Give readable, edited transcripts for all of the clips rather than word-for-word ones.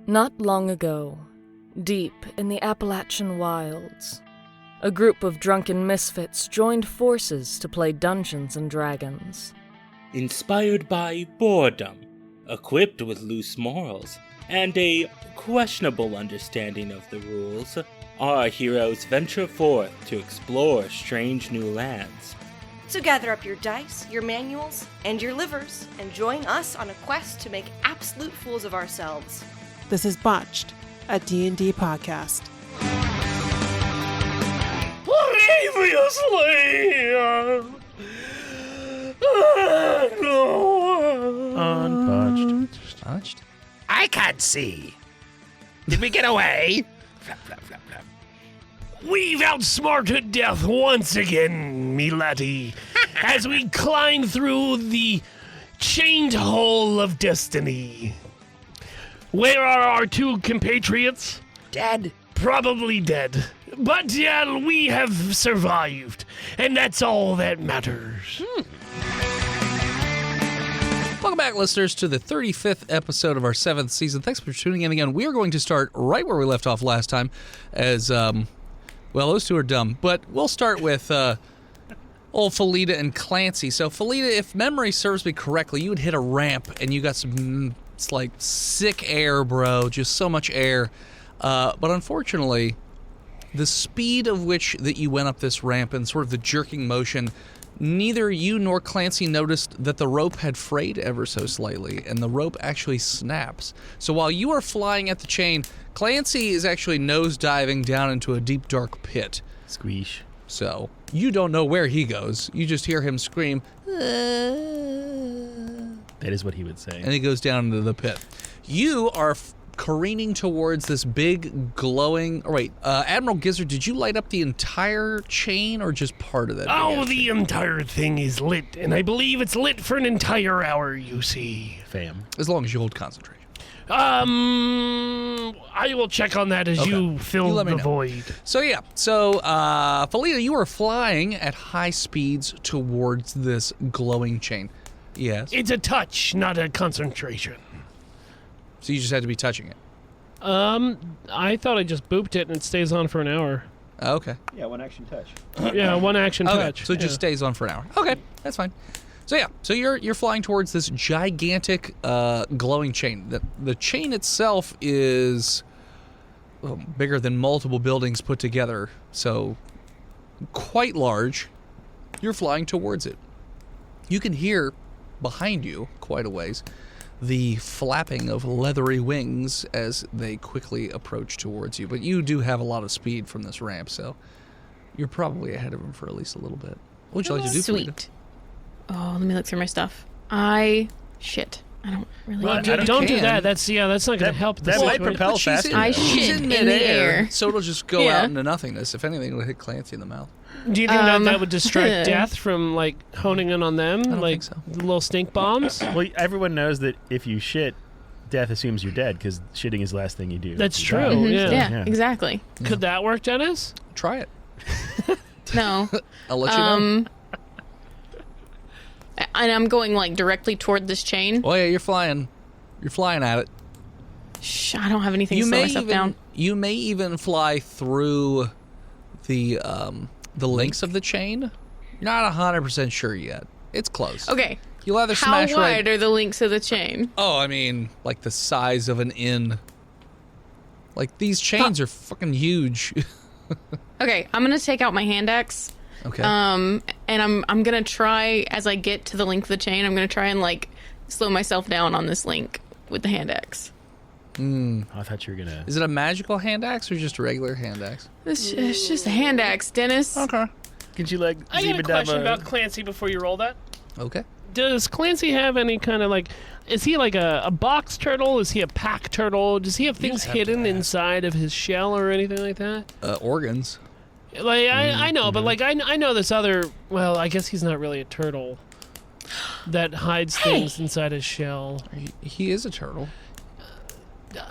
Not long ago, deep in the Appalachian wilds, a group of drunken misfits joined forces to play Dungeons and Dragons. Inspired by boredom, equipped with loose morals, and a questionable understanding of the rules, our heroes venture forth to explore strange new lands. So gather up your dice, your manuals, and your livers, and join us on a quest to make absolute fools of ourselves. This is Botched, a D&D podcast. Previously on Botched? I can't see. Did we get away? Flap, flap, flap, flap. We've outsmarted death once again, me laddie, as we climb through the chained hole of destiny. Where are our two compatriots? Dead. Probably dead. But yeah, we have survived, and that's all that matters. Welcome back, listeners, to the 35th episode of our 7th season. Thanks for tuning in again. We are going to start right where we left off last time as, well, those two are dumb. But we'll start with old Felita and Clancy. So, Felita, if memory serves me correctly, you would hit a ramp and you got some, it's like sick air, bro. Just so much air. But unfortunately, the speed of which that you went up this ramp and sort of the jerking motion, neither you nor Clancy noticed that the rope had frayed ever so slightly, and the rope actually snaps. So while you are flying at the chain, Clancy is actually nose-diving down into a deep, dark pit. Squeesh. So you don't know where he goes. You just hear him scream, That is what he would say. and he goes down into the pit. You are careening towards this big, glowing... Oh, wait. Admiral Gizzard, did you light up the entire chain or just part of that? Oh, the entire thing is lit, and I believe it's lit for an entire hour, you see. Fam. As long as you hold concentration. I will check on that as you fill let me the know. void. So, Felita, you are flying at high speeds towards this glowing chain. Yes. It's a touch, not a concentration. So you just had to be touching it. I thought I just booped it and it stays on for an hour. Okay. Yeah, one action touch. Yeah, one action touch. So it just stays on for an hour. Okay, that's fine. So you're flying towards this gigantic glowing chain. The chain itself is bigger than multiple buildings put together, so quite large. You're flying towards it. You can hear behind you quite a ways the flapping of leathery wings as they quickly approach towards you. But you do have a lot of speed from this ramp, so you're probably ahead of them for at least a little bit. What would you like to do, Felita? Sweet. Oh, let me look through my stuff. I don't really... Well, don't do that. That's not going to help. That might propel faster. I She's shit in in the air. so it'll just go out into nothingness. If anything, it'll hit Clancy in the mouth. Do you think that would distract Death from, like, honing in on them? I don't like, think so. The little stink bombs? Well, everyone knows that if you shit, Death assumes you're dead because shitting is the last thing you do. That's true, Mhm. yeah. Yeah, exactly. Could that work, Dennis? Try it. No. I'll let you know. And I'm going, like, directly toward this chain. Oh, yeah, you're flying. You're flying at it. Shh, I don't have anything to slow myself down. You may even fly through the links of the chain. You're not 100% sure yet. It's close. Okay. You'll either How smash wide are the links of the chain? Oh, I mean, like the size of an inn. Like, these chains are fucking huge. Okay, I'm gonna take out my hand axe. Okay. And I'm gonna try, as I get to the link of the chain, I'm gonna try and, like, slow myself down on this link with the hand axe. I thought you were going to... Is it a magical hand axe or just a regular hand axe? It's just a hand axe, Dennis. Okay. Could you, like... I got a question about Clancy before you roll that. Okay. Does Clancy have any kind of, like... Is he like a box turtle? Is he a pack turtle? Does he have things hidden inside of his shell or anything like that? Organs. Like, I know, but, like, I know this other... Well, I guess he's not really a turtle that hides things inside his shell. He is a turtle.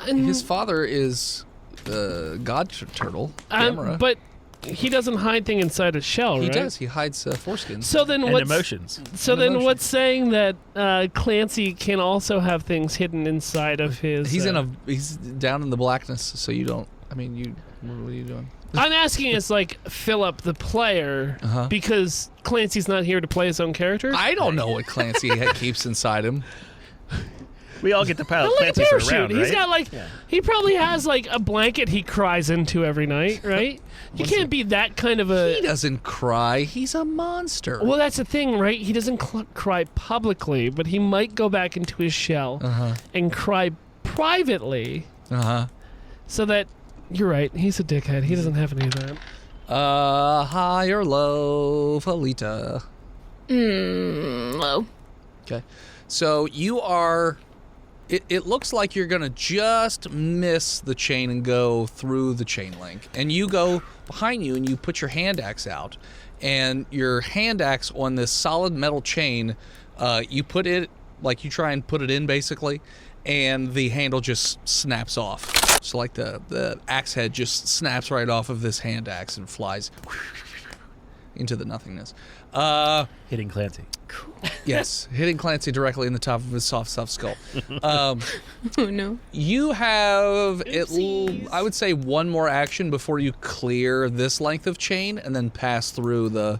And- His father is God Turtle. Gamera. but he doesn't hide things inside a shell, right? He does. He hides foreskins. So then And what's emotions. So And then emotions. what's saying that Clancy can also have things hidden inside of his? He's he's down in the blackness, so you don't. I mean, what are you doing? I'm asking is like Philip the player Uh-huh. because Clancy's not here to play his own character. I don't know what Clancy keeps inside him. We all get to pilot Like a Clancy for a parachute. round, right? He's got like he probably has like a blanket he cries into every night, right? You can't be that kind of He a. doesn't cry. He's a monster. Well, that's the thing, right? He doesn't cry publicly, but he might go back into his shell and cry privately, so that you're right. He's a dickhead. He doesn't have any of that. High or low, Felita? Low. Okay. So you are. It looks like you're gonna just miss the chain and go through the chain link, and you go behind you and you put your hand axe out, and your hand axe on this solid metal chain, you put it like you try and put it in basically, and the handle just snaps off. So like the axe head just snaps right off of this hand axe and flies into the nothingness. Hitting Clancy. Yes, hitting Clancy directly in the top of his soft skull. Oh no. You have, I would say, one more action before you clear this length of chain and then pass through the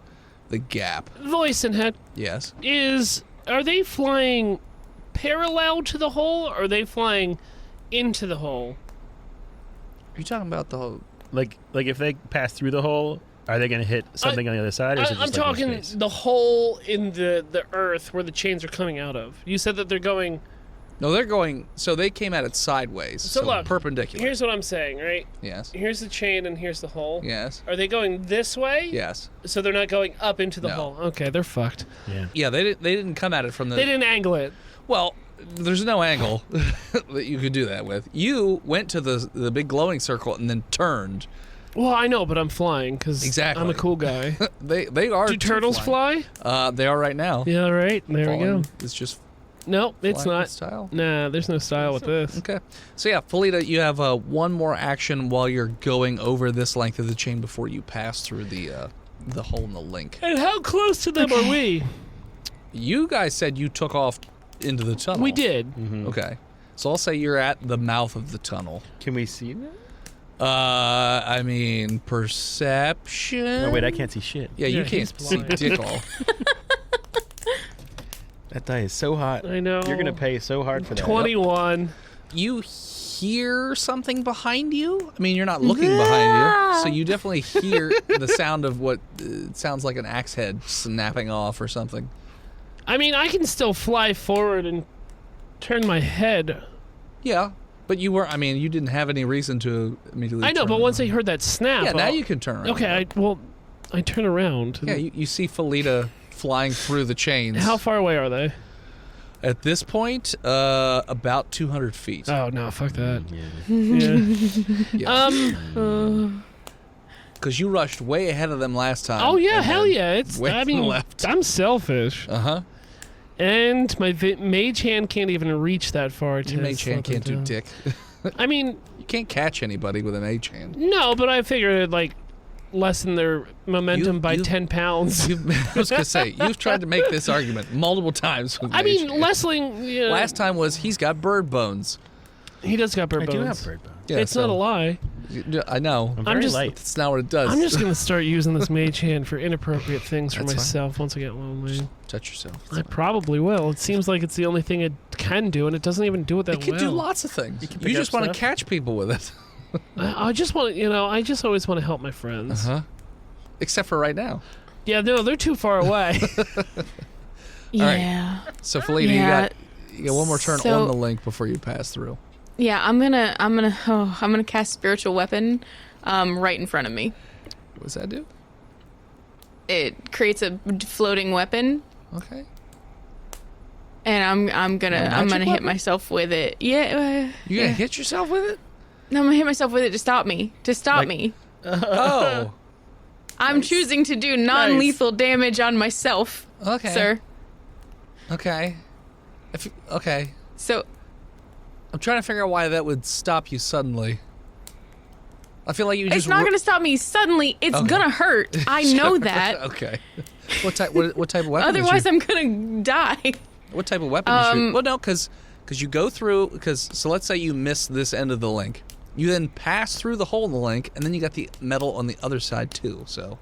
gap. Voice and head Yes. are they flying parallel to the hole, or are they flying into the hole? Are you talking about the whole... Like if they pass through the hole, are they going to hit something on the other side? Or is it just I'm like more talking space? the hole in the earth where the chains are coming out of. You said that they're going. No, they're going... So they came at it sideways, so look, perpendicular. Here's what I'm saying, right? Yes. Here's the chain and here's the hole. Yes. Are they going this way? Yes. So they're not going up into the No. hole. Okay, they're fucked. Yeah, they didn't come at it from the... They didn't angle it. Well, there's no angle that you could do that with. You went to the big glowing circle and then turned. Well, I know, but I'm flying because Exactly. I'm a cool guy. They are. Do turtles fly? They are right now. Yeah, right. There we go. It's just No, it's flying not. style. Nah, there's no style with this. Okay. So yeah, Felita, you have one more action while you're going over this length of the chain before you pass through the hole in the link. And how close to them are we? You guys said you took off into the tunnel. We did. Okay. So I'll say you're at the mouth of the tunnel. Can we see that? I mean, perception. Oh wait, I can't see shit. Yeah, you Yeah, can't he's see blind. dick all. That die is so hot. I know. You're gonna pay so hard for that. 21. You hear something behind you? I mean, you're not looking behind you, so you definitely hear the sound of what sounds like an axe head snapping off or something. I mean, I can still fly forward and turn my head. Yeah, but you were. I mean, you didn't have any reason to immediately. I know, turn but once I around. heard that snap, Yeah, now I'll- you can turn around. Okay, I turn around. Yeah, you see Felita flying through the chains. How far away are they? At this point, about 200 feet. Oh no, fuck that. Yeah. Because you rushed way ahead of them last time. Oh yeah, and hell then yeah! It's. way I to mean, the left. I'm selfish, Uh-huh. and my mage hand can't even reach that far. Your mage hand can't do dick. I mean, You can't catch anybody with a mage hand. no, but I figured it'd like lessen their momentum by 10 pounds. I was going to say, you've tried to make this argument multiple times with I mage mean, hand. lessening. You know, Last time was he's got bird bones. he does got bird I bones. do have bird bones. Yeah, It's not a lie. I know. I'm very just- light. That's not what it does. I'm just gonna start using this mage hand for inappropriate things for That's fine. myself once I get lonely. Touch yourself. I probably will. It seems like it's the only thing it can do, and it doesn't even do it that It can well. do lots of things. You can You pick just up want to stuff. catch people with it. I just want to, I just always want to help my friends. Uh-huh. Except for right now. Yeah, no, they're too far away. Yeah. So, Felita, Yeah. you got one more turn So- on the link before you pass through. Yeah, I'm gonna cast spiritual weapon, right in front of me. What does that do? It creates a floating weapon, Okay. and I'm gonna hit weapon? myself with it. Yeah. You gonna hit yourself with it? No, I'm gonna hit myself with it to stop me. Me. Oh. I'm choosing to do non-lethal damage on myself, Okay. sir. Okay. Okay. So I'm trying to figure out why that would stop you suddenly. I feel like you just... It's not going to stop me suddenly. It's going to hurt. I know that. Okay. What type of weapon Otherwise, I'm going to die. What type of weapon is your... Well, no, because you go through... So let's say you miss this end of the link. You then pass through the hole in the link, and then you got the metal on the other side, too. So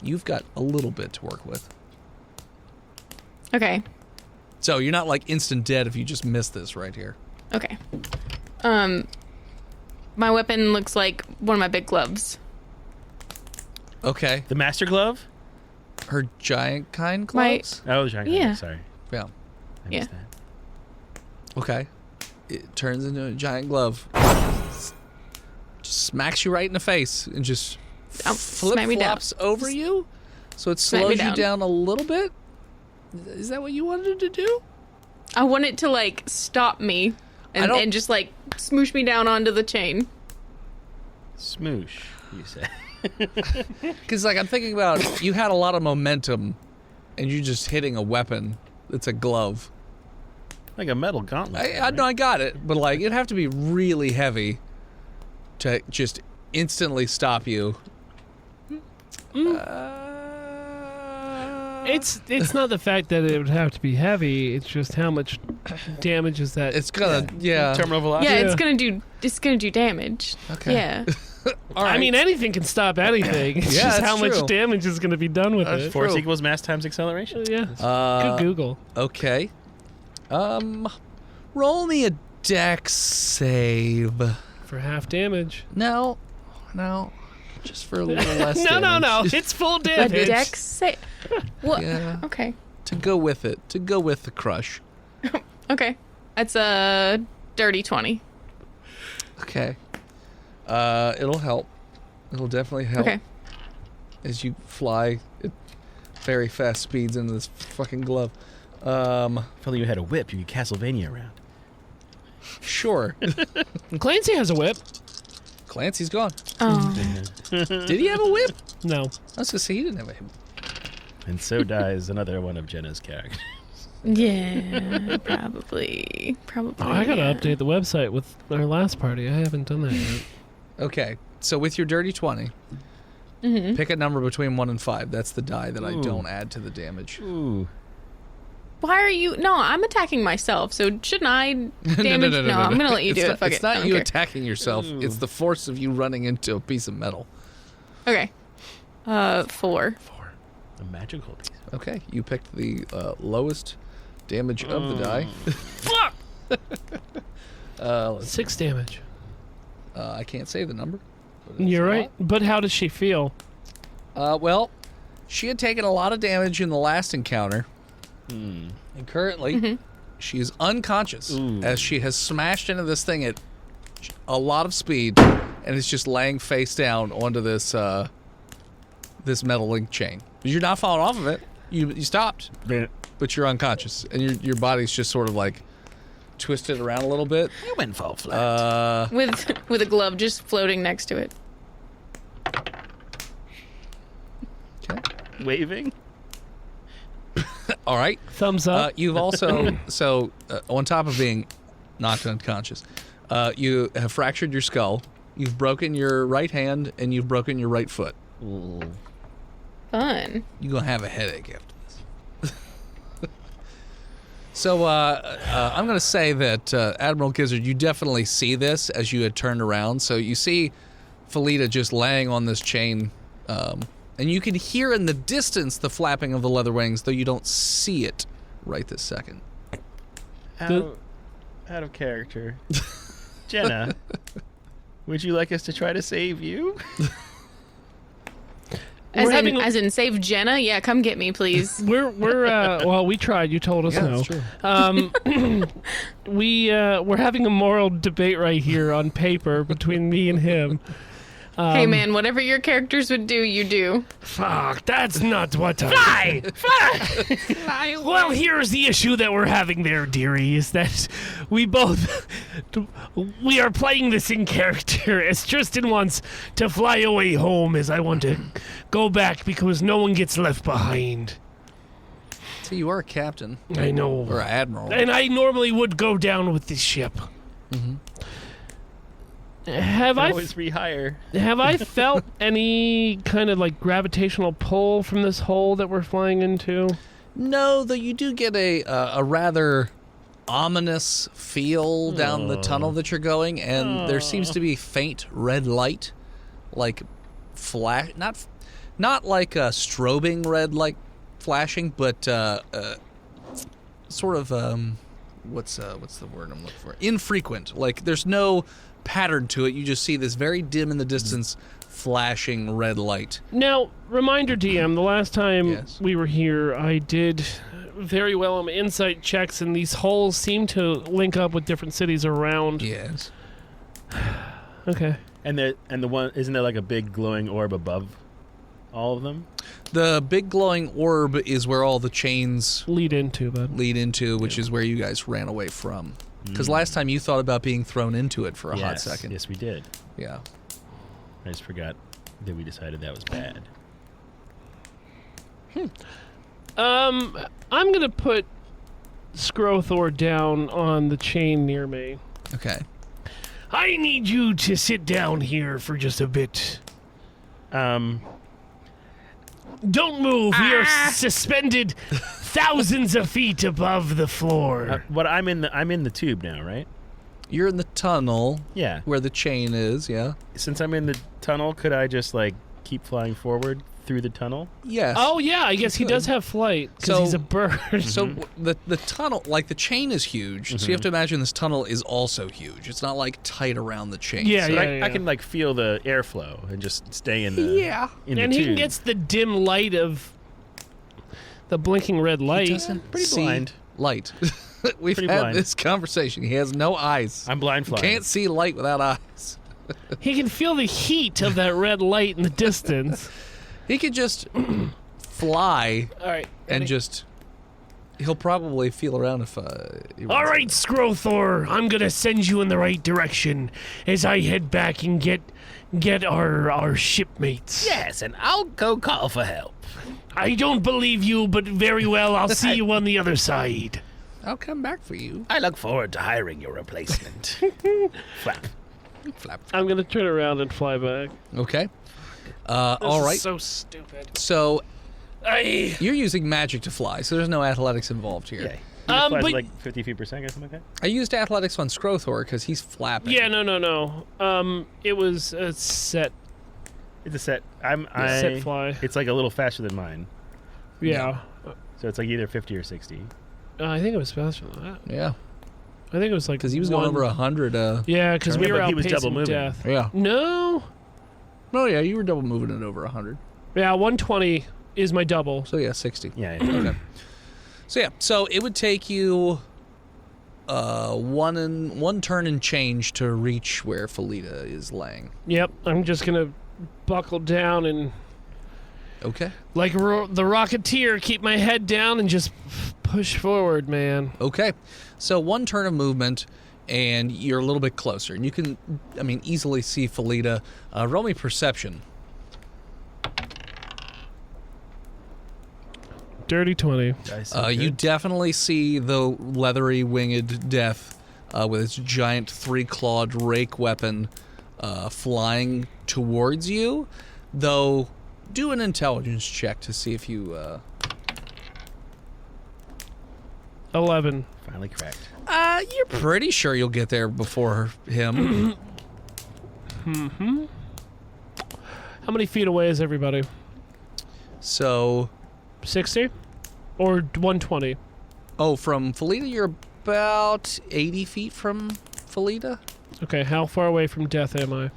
you've got a little bit to work with. Okay. So you're not, like, instant dead if you just miss this right here. Okay. My weapon looks like one of my big gloves. Okay. The master glove? Her giant kind gloves? Oh, giant Yeah. glove. Sorry. Yeah. I missed that. Okay. It turns into a giant glove. Just smacks you right in the face and just flip-flops over you. So it slows you down a little bit. Is that what you wanted to do? I want it to, like, stop me and just, like, smoosh me down onto the chain. Smoosh, you say. Because, like, I'm thinking about, you had a lot of momentum, and you're just hitting a weapon that's a glove. Like a metal gauntlet. I know, I got it, but, like, it'd have to be really heavy to just instantly stop you. It's not the fact that it would have to be heavy. It's just how much damage is that? It's gonna terminal velocity. Yeah, it's gonna do damage. Okay. Yeah. All right. I mean, anything can stop anything. It's just how much damage is going to be done with it. Force equals mass times acceleration. Yeah. Good Google. Okay. Roll me a dex save. For half damage. No. Just for a little less damage. No. It's full damage. A dex save. What? Yeah. Okay. To go with it. To go with the crush. Okay. That's a dirty 20. Okay. It'll help. It'll definitely help. Okay. As you fly at very fast speeds into this fucking glove. If only you had a whip, you could Castlevania around. Sure. Clancy has a whip. Clancy's gone. Oh. Did he have a whip? No. I was gonna say he didn't have a whip. And so dies another one of Jenna's characters. Yeah, probably. Oh, I gotta update the website with our last party. I haven't done that yet. Okay, so with your dirty 20, pick a number between 1 and 5. That's the die that I don't add to the damage. Ooh. Why are you... No, I'm attacking myself, so shouldn't I damage... No, I'm going to let you do it. Fuck it's it. not you attacking yourself. It's the force of you running into a piece of metal. Okay. 4. 4. A magical piece. Okay, you picked the lowest damage of the die. Fuck! 6 damage. I can't say the number. You're right. But how does she feel? Well, she had taken a lot of damage in the last encounter. And currently, she is unconscious as she has smashed into this thing at a lot of speed and is just laying face down onto this this metal link chain. But you're not falling off of it. You stopped, but you're unconscious, and your body's just sort of like twisted around a little bit. You went fall flat. With a glove just floating next to it. Okay. Waving. All right. Thumbs up. You've also on top of being knocked unconscious, you have fractured your skull. You've broken your right hand and you've broken your right foot. Ooh. Fun. You're gonna have a headache after this. So I'm gonna say that Admiral Gizzard, you definitely see this as you had turned around. So you see Felita just laying on this chain. And you can hear in the distance the flapping of the leather wings, though you don't see it right this second. Out of character. Jenna, would you like us to try to save you? As in save Jenna? Yeah, come get me, please. We're well, we tried. You told us no. That's true. We're having a moral debate right here on paper between me and him. Hey, man, whatever your characters would do, you do. Fuck, that's not what I... Fly! Fly away. Well, here's the issue that we're having there, dearie, is that we are playing this in character as Tristan wants to fly away home, as I want to go back because no one gets left behind. So you are a captain. I know. Or an admiral. And I normally would go down with this ship. Have I always rehire. have I felt any kind of like gravitational pull from this hole that we're flying into? No, though you do get a rather ominous feel down the tunnel that you're going, and there seems to be faint red light, like flash, not like a strobing red light flashing, but sort of what's the word I'm looking for? Infrequent. Like there's no pattern to it. You just see this very dim in the distance flashing red light. Now, reminder DM, the last time Yes. we were here, I did very well on my insight checks, and these holes seem to link up with different cities around. Yes. Okay. And the one, isn't there like a big glowing orb above all of them? The big glowing orb is where all the chains lead into, which is where you guys ran away from. Because last time you thought about being thrown into it for a hot second. Yes, we did. Yeah. I just forgot that we decided that was bad. I'm gonna put Scrothor down on the chain near me. Okay. I need you to sit down here for just a bit. Don't move. We are suspended thousands of feet above the floor. I'm in the tube now, right? You're in the tunnel. Yeah. Where the chain is, yeah. Since I'm in the tunnel, could I just like keep flying forward through the tunnel? Yes. Oh yeah, I guess he does have flight because he's a bird. So the tunnel, like the chain is huge, so you have to imagine this tunnel is also huge. It's not like tight around the chain. Yeah, so yeah, I can like feel the airflow and just stay in the in and the he tube. gets the dim light of the blinking red light. He doesn't Pretty see blind. light. We've Pretty had blind. this conversation. He has no eyes. I'm blind flying. Can't see light without eyes. He can feel the heat of that red light in the distance. He could just fly All right. and just. He'll probably feel around if. He All wants right, to. Scrothor, I'm gonna send you in the right direction as I head back and get our shipmates. Yes, and I'll go call for help. I don't believe you, but very well. I'll see you on the other side. I'll come back for you. I look forward to hiring your replacement. Flap. Flap. I'm gonna turn around and fly back. Okay. This all right. is so stupid. So you're using magic to fly, so there's no athletics involved here. Yeah. But like 50 feet per second or something like that? I used athletics on Scrothor because he's flapping. yeah, no. It was a set It's a set. set fly. It's like a little faster than mine. Yeah. So it's like either 50 or 60. I think it was faster than that. Yeah. I think it was like Because he was going over 100. Yeah, because we Yeah, were but he was outpacing double moving. death. Yeah. No. Oh, yeah, you were double moving it over 100. Yeah, 120 is my double. So, yeah, 60. Yeah. Okay. So it would take you one turn and change to reach where Felita is laying. Yep, I'm just gonna buckle down and, Okay. like the Rocketeer, keep my head down and just push forward, man. Okay. So one turn of movement, and you're a little bit closer. And you can, easily see Felita. Roll me perception. Dirty 20. You definitely see the leathery winged death with its giant three-clawed rake weapon flying towards you, though do an intelligence check to see if you... 11. Finally cracked. You're pretty sure you'll get there before him. How many feet away is everybody? So... 60? Or 120? Oh, from Felita, you're about 80 feet from Felita? Okay, how far away from death am I?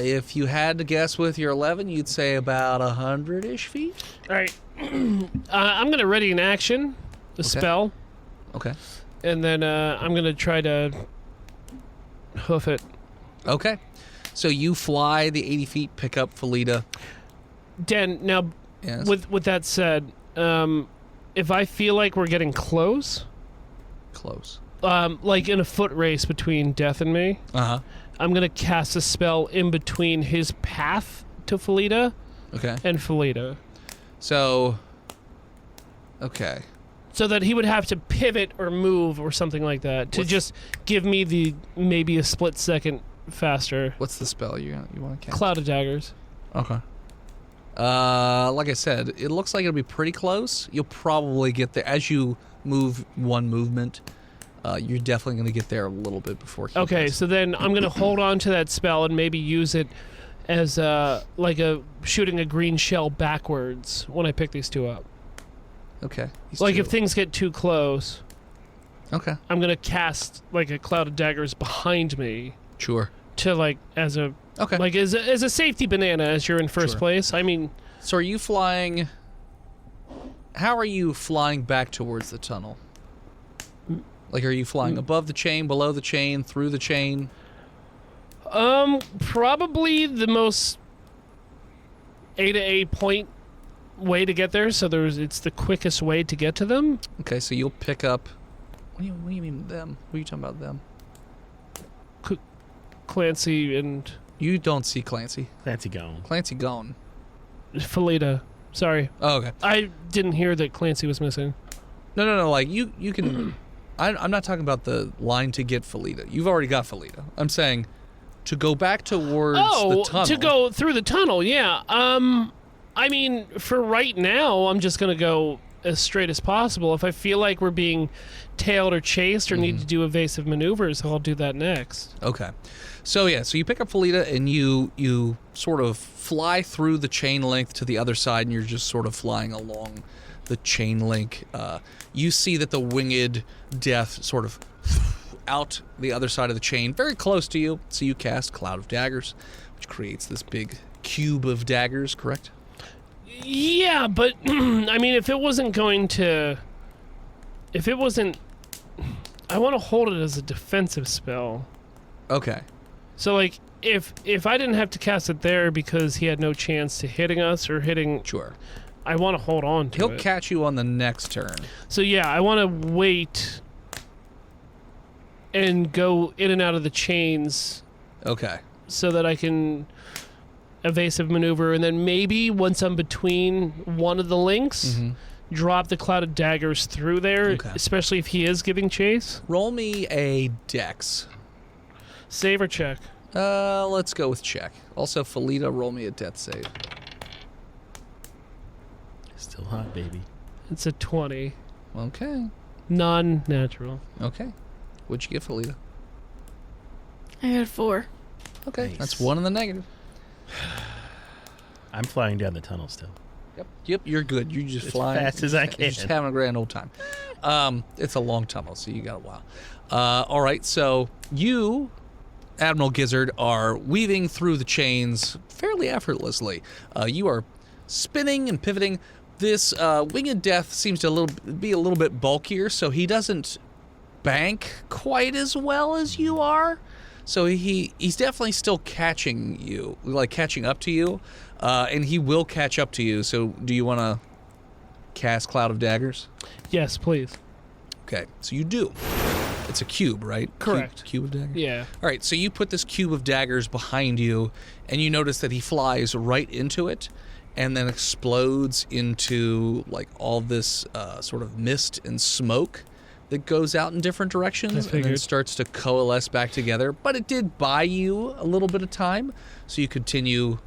If you had to guess with your 11, you'd say about 100-ish feet. All right. I'm going to ready an action, the spell, Okay. and then I'm going to try to hoof it. Okay. So you fly the 80 feet, pick up Felita. Dan, now, Yes. with that said, if I feel like we're getting close, Close. like in a foot race between Death and me, Uh-huh. I'm going to cast a spell in between his path to Felita Okay. and Felita. So... Okay. So that he would have to pivot or move or something like that to just give me maybe a split second faster. What's the spell you want to cast? Cloud of Daggers. Okay. Like I said, it looks like it'll be pretty close. You'll probably get there as you move one movement. You're definitely going to get there a little bit before he Okay, does. so then I'm going to hold on to that spell and maybe use it as like a shooting a green shell backwards when I pick these two up. Okay. Like if things get too close, Okay. I'm going to cast like a Cloud of Daggers behind me Sure. to like as a Okay. like as a safety banana as you're in first Sure. place. I mean, So are you flying... How are you flying back towards the tunnel? Like, are you flying above the chain, below the chain, through the chain? probably the most A to A point way to get there. So it's the quickest way to get to them. Okay, so you'll pick up... What do you mean them? What are you talking about them? Clancy and You don't see Clancy. Clancy gone. Clancy gone. Felita. Sorry, Oh, okay. I didn't hear that Clancy was missing. No. Like, you can... I'm not talking about the line to get Felita. You've already got Felita. I'm saying to go back towards the tunnel. To go through the tunnel, yeah. I mean, for right now, I'm just going to go as straight as possible. If I feel like we're being tailed or chased or need to do evasive maneuvers, I'll do that next. Okay. So, yeah, so you pick up Felita and you sort of fly through the chain link to the other side, and you're just sort of flying along the chain link. You see that the winged death sort of out the other side of the chain, very close to you. So you cast Cloud of Daggers, which creates this big cube of daggers, correct? Yeah, but I mean, if it wasn't, I want to hold it as a defensive spell. Okay. So like, if I didn't have to cast it there because he had no chance to hitting us or hitting, Sure. I want to hold on to it. He'll catch you on the next turn. So yeah, I want to wait and go in and out of the chains Okay. so that I can evasive maneuver, and then maybe once I'm between one of the links, drop the Cloud of Daggers through there, Okay. especially if he is giving chase. Roll me a dex. Save or check? Let's go with check. Also, Felita, roll me a death save. Still hot, baby. It's a 20. Okay. Non-natural. Okay. What'd you get, Felita? I got 4. Okay. Nice. That's 1 in the negative. I'm flying down the tunnel still. Yep, you're good. You just As flying fast as I You're can. just having a grand old time. It's a long tunnel, so you got a while. All right, so you, Admiral Gizzard, are weaving through the chains fairly effortlessly. You are spinning and pivoting. This winged death seems to be a little bit bulkier, so he doesn't bank quite as well as you are. So he's definitely still catching you, like catching up to you, and he will catch up to you. So do you want to cast Cloud of Daggers? Yes, please. Okay, so you do. It's a cube, right? Correct. Cube of daggers? Yeah. All right, so you put this cube of daggers behind you, and you notice that he flies right into it and then explodes into like all this sort of mist and smoke that goes out in different directions and then figured. starts to coalesce back together. But it did buy you a little bit of time, so you continue.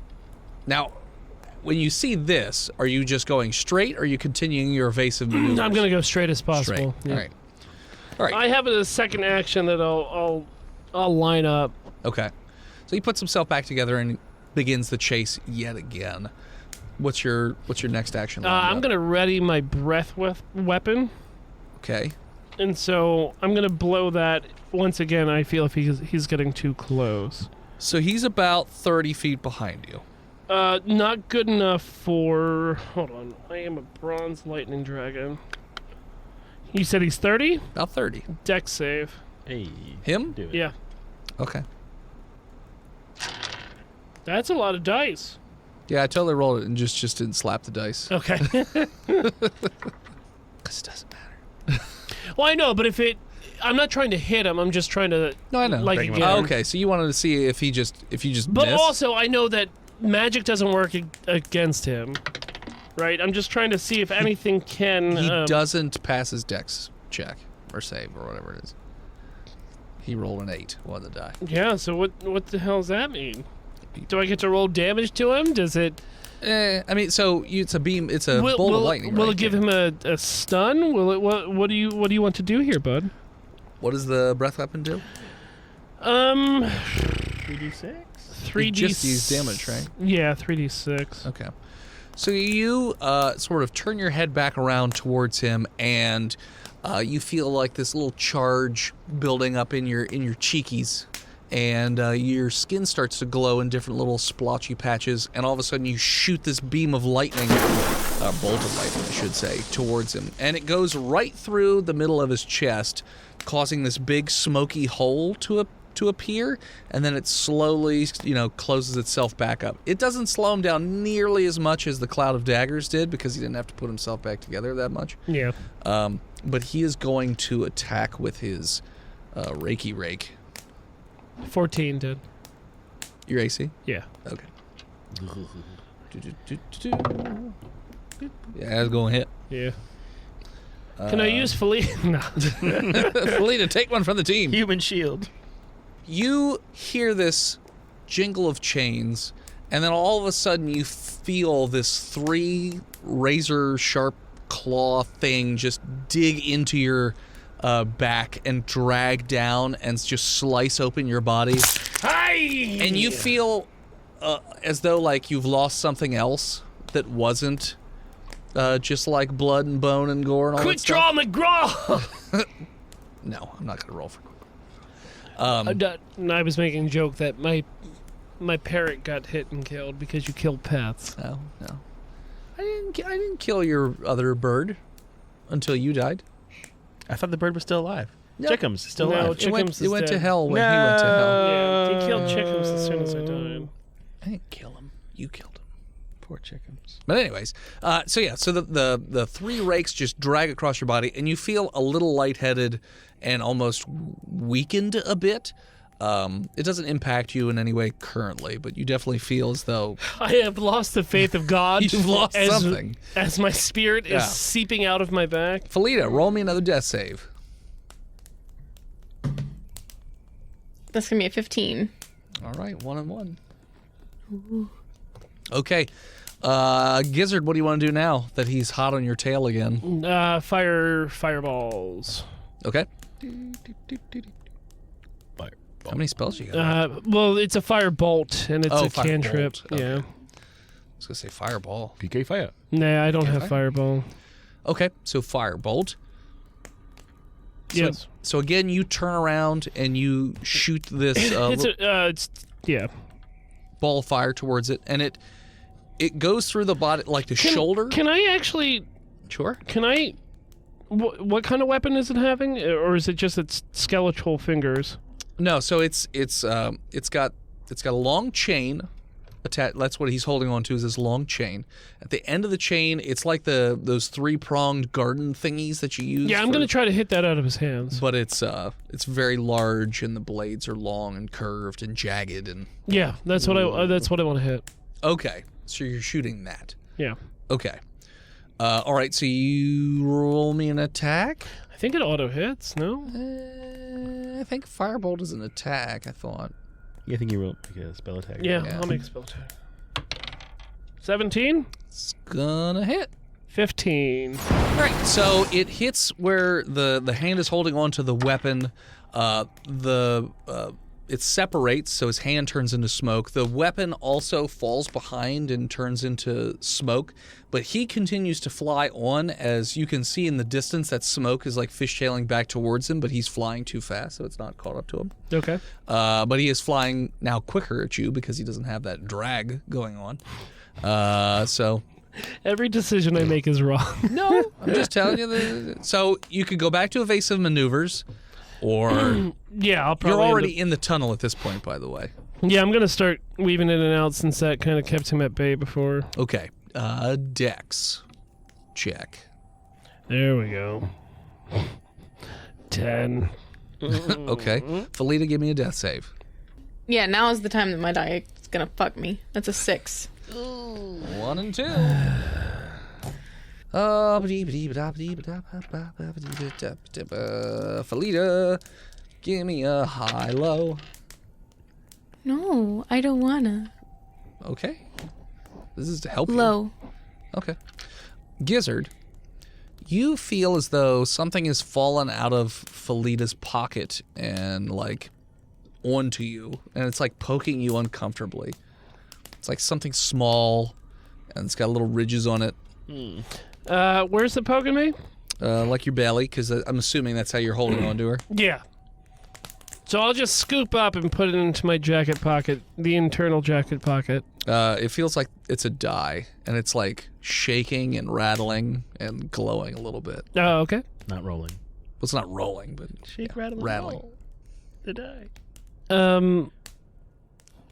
Now, when you see this, are you just going straight, or are you continuing your evasive maneuvers? I'm going to go straight as possible. Straight. Yeah. All right. I have a second action that I'll line up. Okay. So he puts himself back together and begins the chase yet again. What's your next action? I'm going to ready my breath weapon. Okay. And so I'm going to blow that once again. I feel if he's getting too close. So he's about 30 feet behind you. Not good enough for... Hold on. I am a bronze lightning dragon. You said he's 30? About 30. Dex save. Hey. Him? Do it. Yeah. Okay. That's a lot of dice. Yeah, I totally rolled it and just didn't slap the dice. Okay. Because it doesn't matter. Well, I know, but if it... I'm not trying to hit him. I'm just trying to... No, I know. Like Bring him again. up. Oh, okay, so you wanted to see if you just But missed? also, I know that magic doesn't work against him. Right? I'm just trying to see if anything can... He doesn't pass his dex check or save or whatever it is. He rolled an 8 on the die. Yeah, so what the hell does that mean? Do I get to roll damage to him? Does it... I mean, so it's a beam. It's a bolt of lightning. Will right? it give him a stun? Will it? What do you want to do here, bud? What does the breath weapon do? 3d6. 3d. Just use damage, right? Yeah, 3d6. Okay. So you sort of turn your head back around towards him, and you feel like this little charge building up in your cheekies. And your skin starts to glow in different little splotchy patches, and all of a sudden you shoot this beam of lightning, bolt of lightning, I should say, towards him. And it goes right through the middle of his chest, causing this big smoky hole to appear, and then it slowly, closes itself back up. It doesn't slow him down nearly as much as the Cloud of Daggers did, because he didn't have to put himself back together that much. Yeah. But he is going to attack with his Reiki Rake. 14 did. Your AC? Yeah. Okay. Yeah, it's going to hit. Yeah. Can I use Felita? No. Felita, take one from the team. Human shield. You hear this jingle of chains, and then all of a sudden you feel this 3 razor-sharp claw thing just dig into your back and drag down and just slice open your body. Hi! And you feel as though like you've lost something else that wasn't just like blood and bone and gore and all Quick that draw stuff. McGraw! No, I'm not going to roll for I was making a joke that my parrot got hit and killed because you killed pets. No. I didn't kill your other bird until you died. I thought the bird was still alive. Nope. Chickums still No, alive. Chickums It went to dead. hell when he went to hell. Yeah, he killed Chickums as soon as I died. I didn't kill him. You killed him. Poor chickens. But anyways, so the 3 rakes just drag across your body, and you feel a little lightheaded and almost weakened a bit. It doesn't impact you in any way currently, but you definitely feel as though I have lost the faith of God. you've lost something. As my spirit is seeping out of my back. Felita, roll me another death save. That's going to be a 15. All right, 1 and 1. Okay. Gizzard, what do you want to do now that he's hot on your tail again? Fireballs. Okay. How many spells you got? Well, it's a fire bolt, and it's a fire cantrip. bolt. Okay. Yeah. I was going to say fireball. PK fire. Nah, I don't have fire? fireball. Okay, so firebolt. Yes. So again, you turn around and you shoot this ball of fire towards it, and it goes through the body, like the shoulder. Can I actually... Sure. Can I... What kind of weapon is it having? Or is it just its skeletal fingers? No, so it's got a long chain attached. That's what he's holding on to, is this long chain. At the end of the chain, it's like those 3-pronged garden thingies that you use. Yeah, I'm going to try to hit that out of his hands. But it's very large, and the blades are long and curved and jagged and. Yeah, that's what I want to hit. Okay, so you're shooting that. Yeah. Okay. All right, so you roll me an attack. I think it auto hits. No. I think firebolt is an attack. I thought. Yeah, I think you rolled like a spell attack. Yeah, I'll make a spell attack. 17. It's gonna hit. 15. All right, so it hits where the hand is holding on to the weapon. It separates, so his hand turns into smoke. The weapon also falls behind and turns into smoke, but he continues to fly on. As you can see in the distance, that smoke is like fishtailing back towards him, but he's flying too fast, so it's not caught up to him. Okay. But he is flying now quicker at you because he doesn't have that drag going on. So... Every decision I make is wrong. No, I'm just telling you. So you could go back to evasive maneuvers, or yeah, I'll probably. You're already in the tunnel at this point, by the way. Yeah, I'm gonna start weaving in and out since that kind of kept him at bay before. Okay, Dex check. There we go. 10. Okay, Felita, give me a death save. Yeah, now is the time that my die is going to fuck me. That's a 6. 1 and 2. Felita, Give me a high-low. No, I don't wanna. Okay. This is to help you. Low. Okay. Gizzard, you feel as though something has fallen out of Felita's pocket and, like, onto you. And it's, like, poking you uncomfortably. It's like something small, and it's got little ridges on it. Where's it poking me? Like your belly, because I'm assuming that's how you're holding on to her. Yeah. So I'll just scoop up and put it into my jacket pocket, the internal jacket pocket. It feels like it's a die, and it's like shaking and rattling and glowing a little bit. Oh, okay. Not rolling. Well, it's not rolling, but Shake, rattle, rattling. roll. The die.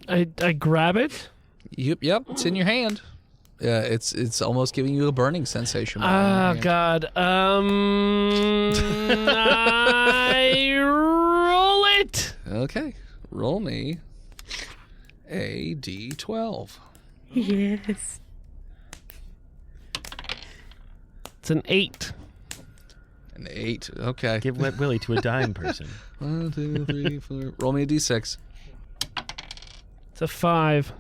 I grab it. Yep, it's in your hand. Yeah, it's almost giving you a burning sensation. Oh God. I roll it. Okay, roll me a d12. Yes. It's an 8. An 8. Okay. Give Wet Willy to a dying person. 1, 2, 3, 4. Roll me a d6. It's a 5.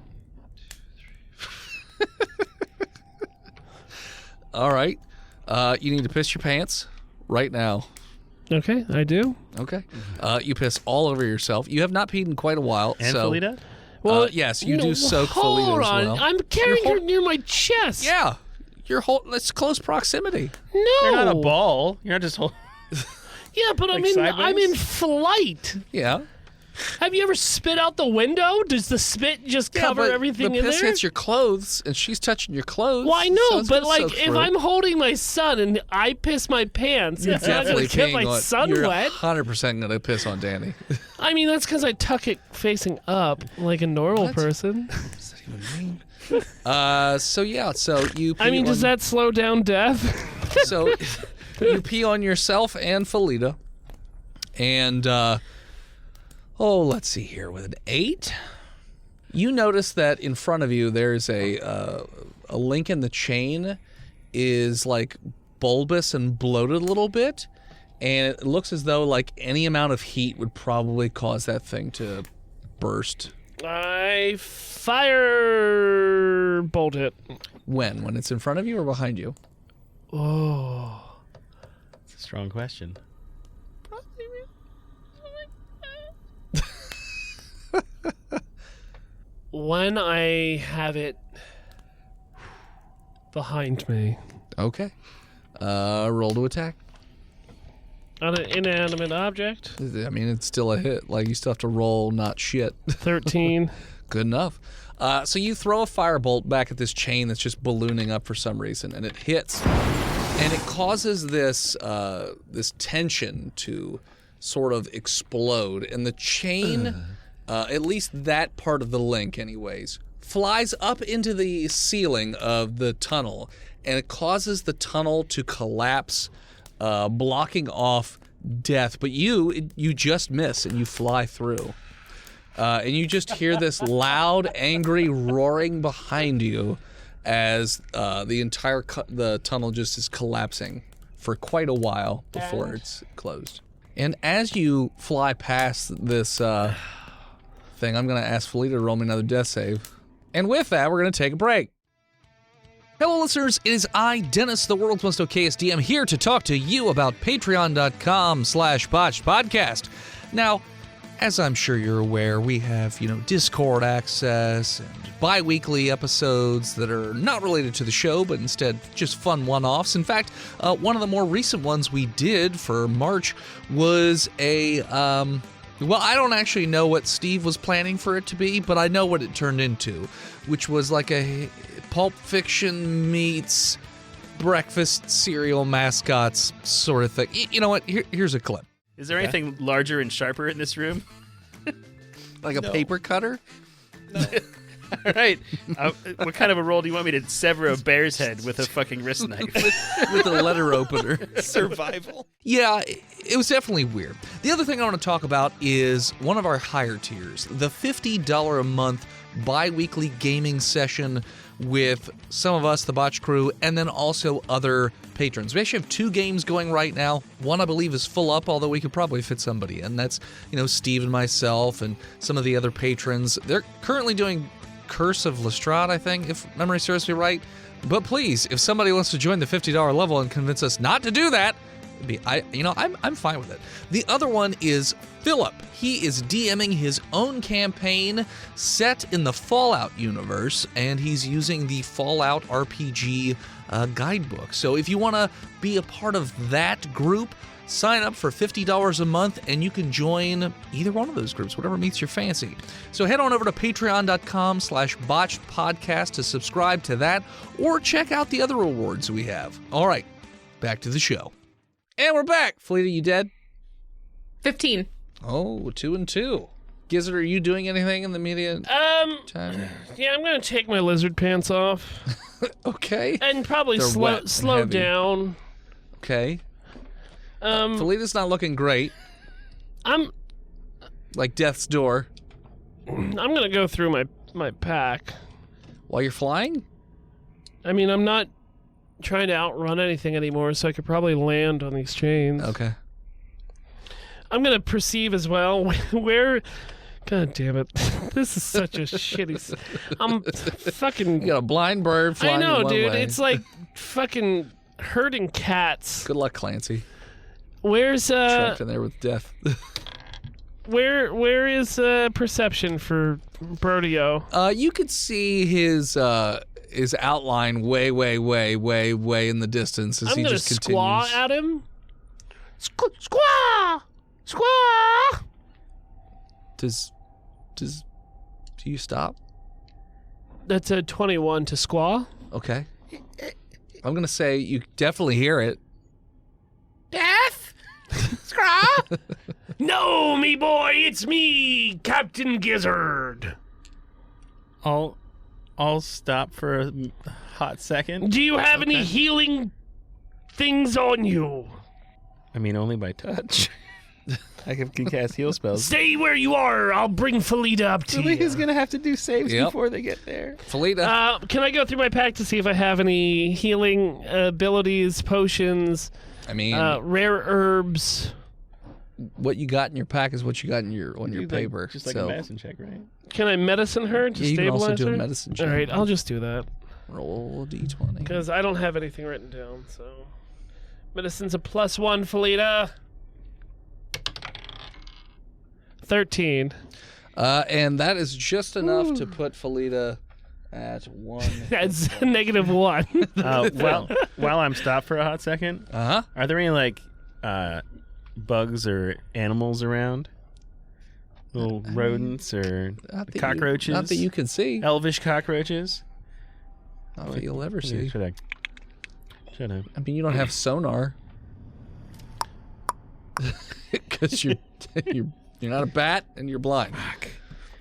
All right. You need to piss your pants right now. Okay, I do. Okay. You piss all over yourself. You have not peed in quite a while. And so, Felita? Well, yes, you do soak Felita hold as on. well. I'm carrying her near my chest. Yeah. It's close proximity. No. You're not a ball. You're not just holding. Yeah, but Like I'm in sideways? flight. Yeah. Have you ever spit out the window? Does the spit just cover but everything the in piss there? hits your clothes, and she's touching your clothes. Well, I know, so it's but gonna like, soak if through. I'm holding my son and I piss my pants, You're it's not definitely going to get peeing my on, son you're wet. 100% going to piss on Danny. I mean, that's because I tuck it facing up like a normal What? person. What does that even mean? So you pee I mean, does on- that slow down death? So you pee on yourself and Felita. And, let's see here. With an 8, you notice that in front of you there's a link in the chain is like bulbous and bloated a little bit. And it looks as though like any amount of heat would probably cause that thing to burst. I firebolt it. When it's in front of you or behind you? Oh. It's a strong question. When I have it behind me. Okay. Roll to attack. On an inanimate object. I mean, it's still a hit. Like, you still have to roll not shit. 13. Good enough. So you throw a firebolt back at this chain that's just ballooning up for some reason, and it hits. And it causes this this tension to sort of explode. And the chain, at least that part of the link anyways, flies up into the ceiling of the tunnel. And it causes the tunnel to collapse, blocking off death. But you just miss, and you fly through. And you just hear this loud, angry roaring behind you as the entire the tunnel just is collapsing for quite a while before it's closed. And as you fly past this thing, I'm going to ask Felita to roll me another death save. And with that, we're going to take a break. Hello, listeners. It is I, Dennis, the world's most okayest DM, here to talk to you about patreon.com/botched podcast. Now, as I'm sure you're aware, we have, Discord access and bi-weekly episodes that are not related to the show, but instead just fun one-offs. In fact, one of the more recent ones we did for March was I don't actually know what Steve was planning for it to be, but I know what it turned into, which was like a Pulp Fiction meets breakfast cereal mascots sort of thing. You know what? Here's a clip. Is there anything larger and sharper in this room? Like a paper cutter? All right. What kind of a roll do you want me to sever a bear's head with a fucking wrist knife? with a letter opener. Survival. Yeah, it was definitely weird. The other thing I want to talk about is one of our higher tiers, the $50 a month bi-weekly gaming session with some of us, the Botched crew, and then also other patrons. We actually have 2 games going right now. One, I believe, is full up, although we could probably fit somebody in. That's, Steve and myself and some of the other patrons. They're currently doing Curse of Lestrade, I think, if memory serves me right. But please, if somebody wants to join the $50 level and convince us not to do that, I'm fine with it. The other one is Philip. He is DMing his own campaign set in the Fallout universe, and he's using the Fallout RPG guidebook. So if you want to be a part of that group, sign up for $50 a month, and you can join either one of those groups, whatever meets your fancy. So head on over to patreon.com/botchedpodcast to subscribe to that, or check out the other rewards we have. All right, back to the show. And we're back. Felita, you dead? 15. Oh, 2 and 2. Gizzard, are you doing anything in the media time? Yeah, I'm going to take my lizard pants off. Okay. And probably They're wet and slow heavy. down. Okay. Felita's not looking great. I'm like death's door. going to go through my pack. While you're flying? I mean, I'm not trying to outrun anything anymore, so I could probably land on these chains. Okay. I'm going to perceive as well where... God damn it. This is such a shitty... I'm fucking... You got a blind bird flying I know, one dude. way. It's like fucking herding cats. Good luck, Clancy. Where's... Trapped in there with death. Where is perception for Brodeo? You could see his outline way in the distance as I'm he gonna just continues. squaw at him. Squaw! Squaw! Do you stop? That's a 21 to squaw. Okay. I'm gonna say you definitely hear it. Death? Scraw? No, me boy, it's me, Captain Gizzard. I'll stop for a hot second. Do you have any healing things on you? I mean, only by touch. I can cast heal spells. Stay where you are. I'll bring Felita up to you. Felita's gonna have to do saves before they get there. Felita. Can I go through my pack to see if I have any healing abilities, potions, I mean, rare herbs? what you got in your pack is what you got in your paper. Just like so a medicine check, right? Can I medicine her to Yeah, you can stabilize also do a her? medicine check. All right, I'll just do that. Roll a d20. Because I don't have anything written down, so... Medicine's a +1, Felita. 13. And that is just enough to put Felita at 1. That's -1. While I'm stopped for a hot second, are there any bugs or animals around? Little rodents or cockroaches? Not that you can see. Elvish cockroaches? Not that you'll ever see. Should I? I mean, you don't have sonar. Because you're not a bat and you're blind. Fuck.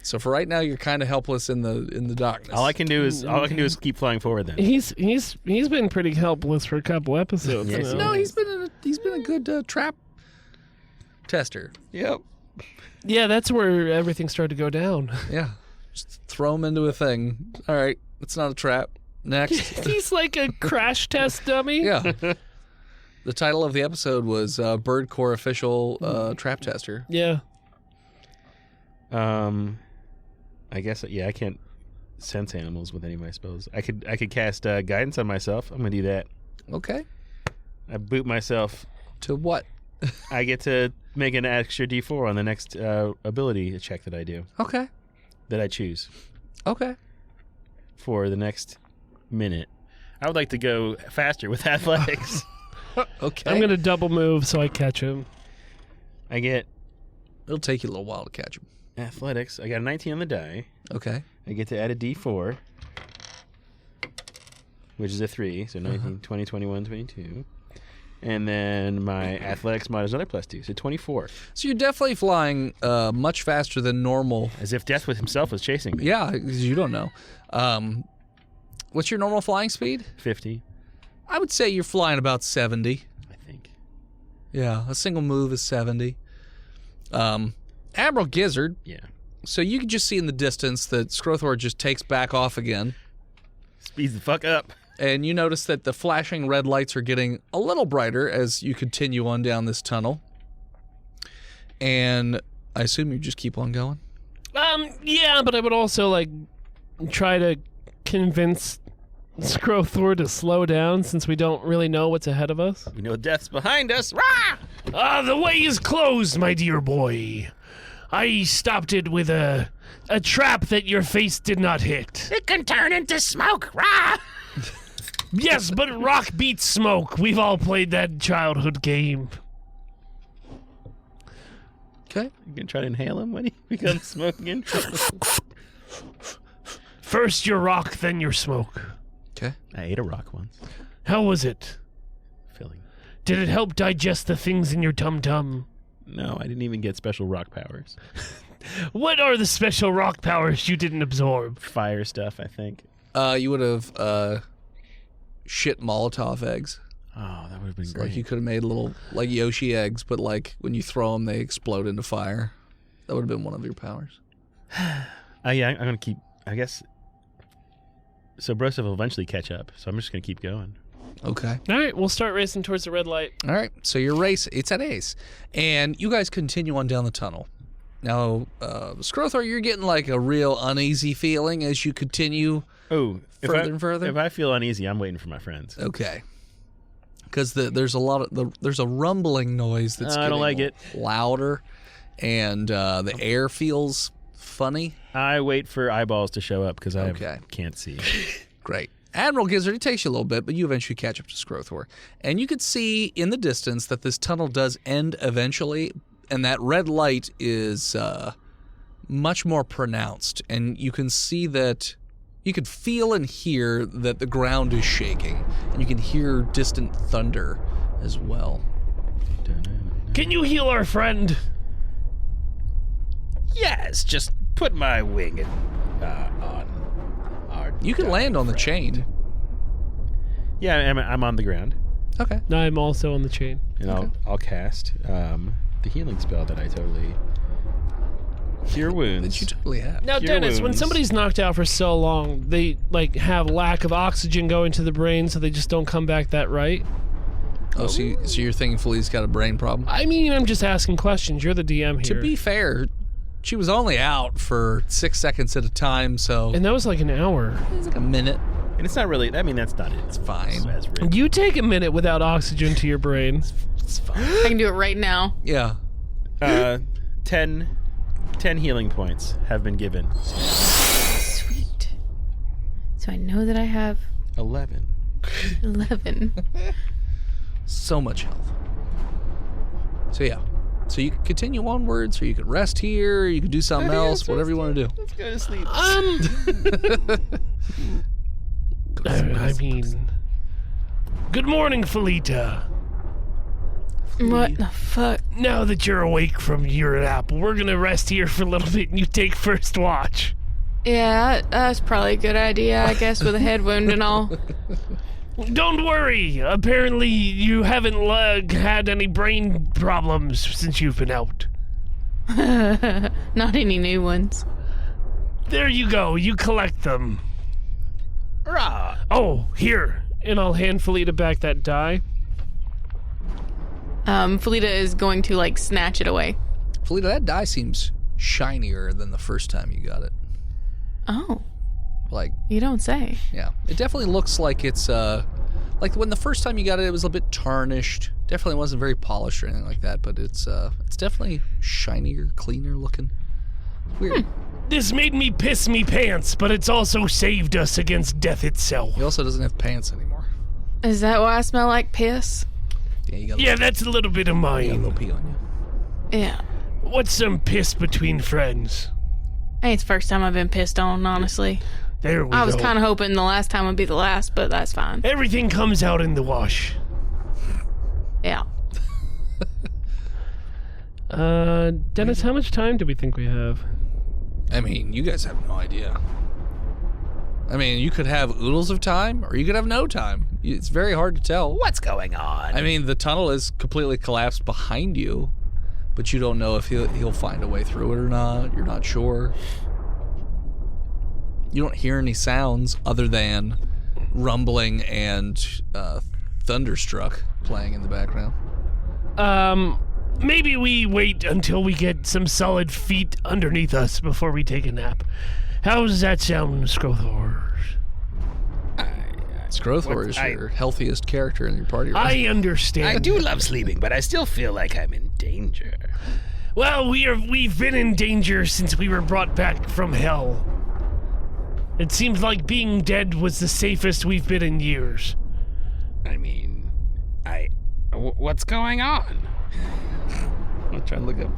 So for right now, you're kind of helpless in the darkness. All I can do is keep flying forward. Then He's been pretty helpless for a couple episodes. Yes. now. No, he's been a good trap tester. Yep. Yeah, that's where everything started to go down. Yeah, just throw him into a thing. All right, it's not a trap. Next. He's like a crash test dummy. Yeah. The title of the episode was Bird Corps Official Trap Tester. Yeah. I guess I can't sense animals with any of my spells. I could cast guidance on myself. I'm gonna do that. Okay. I boot myself. To what? I get to make an extra D4 on the next ability check that I do. Okay. That I choose. Okay. For the next minute. I would like to go faster with athletics. Okay. I'm going to double move so I catch him. It'll take you a little while to catch him. Athletics. I got a 19 on the die. Okay. I get to add a D4, which is a 3. So 19, 20, 21, 22. And then my athletics mod is another +2, so 24. So you're definitely flying much faster than normal. As if Death with himself was chasing me. Yeah, because you don't know. What's your normal flying speed? 50. I would say you're flying about 70. I think. Yeah, a single move is 70. Admiral Gizzard. Yeah. So you can just see in the distance that Skrothor just takes back off again. Speeds the fuck up. And you notice that the flashing red lights are getting a little brighter as you continue on down this tunnel. And I assume you just keep on going? Yeah, but I would also, like, try to convince Skrothor to slow down since we don't really know what's ahead of us. We know death's behind us. Rah! The way is closed, my dear boy. I stopped it with a trap that your face did not hit. It can turn into smoke. Rah! Yes, but rock beats smoke. We've all played that childhood game. Okay. You gonna try to inhale him when he becomes smoke again? First your rock, then your smoke. Okay. I ate a rock once. How was it? Filling. Did it help digest the things in your tum-tum? No, I didn't even get special rock powers. What are the special rock powers you didn't absorb? Fire stuff, I think. You would have shit Molotov eggs. Oh, that would have been So, great. like you could have made little like Yoshi eggs, but like when you throw them, they explode into fire. That would have been one of your powers. Yeah, I'm gonna keep. I guess. So Broseph will eventually catch up. So I'm just gonna keep going. Okay. All right, we'll start racing towards the red light. All right. So your race, it's at ace, and you guys continue on down the tunnel. Now, Skrothor, you're getting like a real uneasy feeling as you continue. Oh, further and further. If I feel uneasy, I'm waiting for my friends. Okay. Because there's a rumbling noise that's I don't like it. louder, and the air feels funny. I wait for eyeballs to show up because I can't see. Great. Admiral Gizzard, it takes you a little bit, but you eventually catch up to Skrothor. And you can see in the distance that this tunnel does end eventually, and that red light is much more pronounced. And you can see that, you can feel and hear that the ground is shaking, and you can hear distant thunder as well. Can you heal our friend? Yes, just put my wing on our... You can land on the chain. Yeah, I'm on the ground. Okay. I'm also on the chain. And I'll cast the healing spell that I totally... Cure wounds. That you totally have. Now, Cure Dennis, when wounds. somebody's knocked out for so long, they like have lack of oxygen going to the brain, so they just don't come back that right. Oh, so you're thinking Felicia's got a brain problem? I mean, I'm just asking questions. You're the DM here. To be fair, she was only out for 6 seconds at a time, so And that was like an hour. it was like a minute. And it's not really... I mean, that's not it. It's fine. As written. You take a minute without oxygen to your brain. It's fine. I can do it right now. Yeah. 10 healing points have been given. Sweet. So I know that I have 11. 11. So much health. So yeah. So you can continue onwards, or you could rest here, or you could do something else, whatever you want to do. Let's go to sleep. I mean... Good morning, Felita. What the fuck? Now that you're awake from your nap, we're gonna rest here for a little bit and you take first watch. Yeah, that's probably a good idea, I guess, with a head wound and all. Don't worry. Apparently, you haven't had any brain problems since you've been out. Not any new ones. There you go. You collect them. Rah! Oh, here. And I'll hand Felita back that die. Felita is going to, like, snatch it away. Felita, that die seems shinier than the first time you got it. Oh, Like, you don't say. yeah. It definitely looks like it's, like when the first time you got it, it was a bit tarnished. Definitely wasn't very polished or anything like that, but it's definitely shinier, cleaner looking. Weird. This made me piss me pants, but it's also saved us against death itself. He also doesn't have pants anymore. Is that why I smell like piss? Yeah, you got Yeah, that's a little bit of you got a little mine. pee on you. Yeah. What's some piss between friends? Hey, it's the first time I've been pissed on, honestly. There we go. I was kind of hoping the last time would be the last, but that's fine. Everything comes out in the wash. Yeah. Dennis, how much time do we think we have? I mean, you guys have no idea. I mean, you could have oodles of time, or you could have no time. It's very hard to tell. What's going on? I mean, the tunnel is completely collapsed behind you. but you don't know if he'll find a way through it or not. You're not sure. You don't hear any sounds other than rumbling and Thunderstruck playing in the background. Maybe we wait until we get some solid feet underneath us before we take a nap. How does that sound, Skrothor? Skrothor is your healthiest character in your party, right? I understand. I do love sleeping, but I still feel like I'm in danger. Well, we've been in danger since we were brought back from hell. It seems like being dead was the safest we've been in years. I mean, what's going on? I'm trying to look up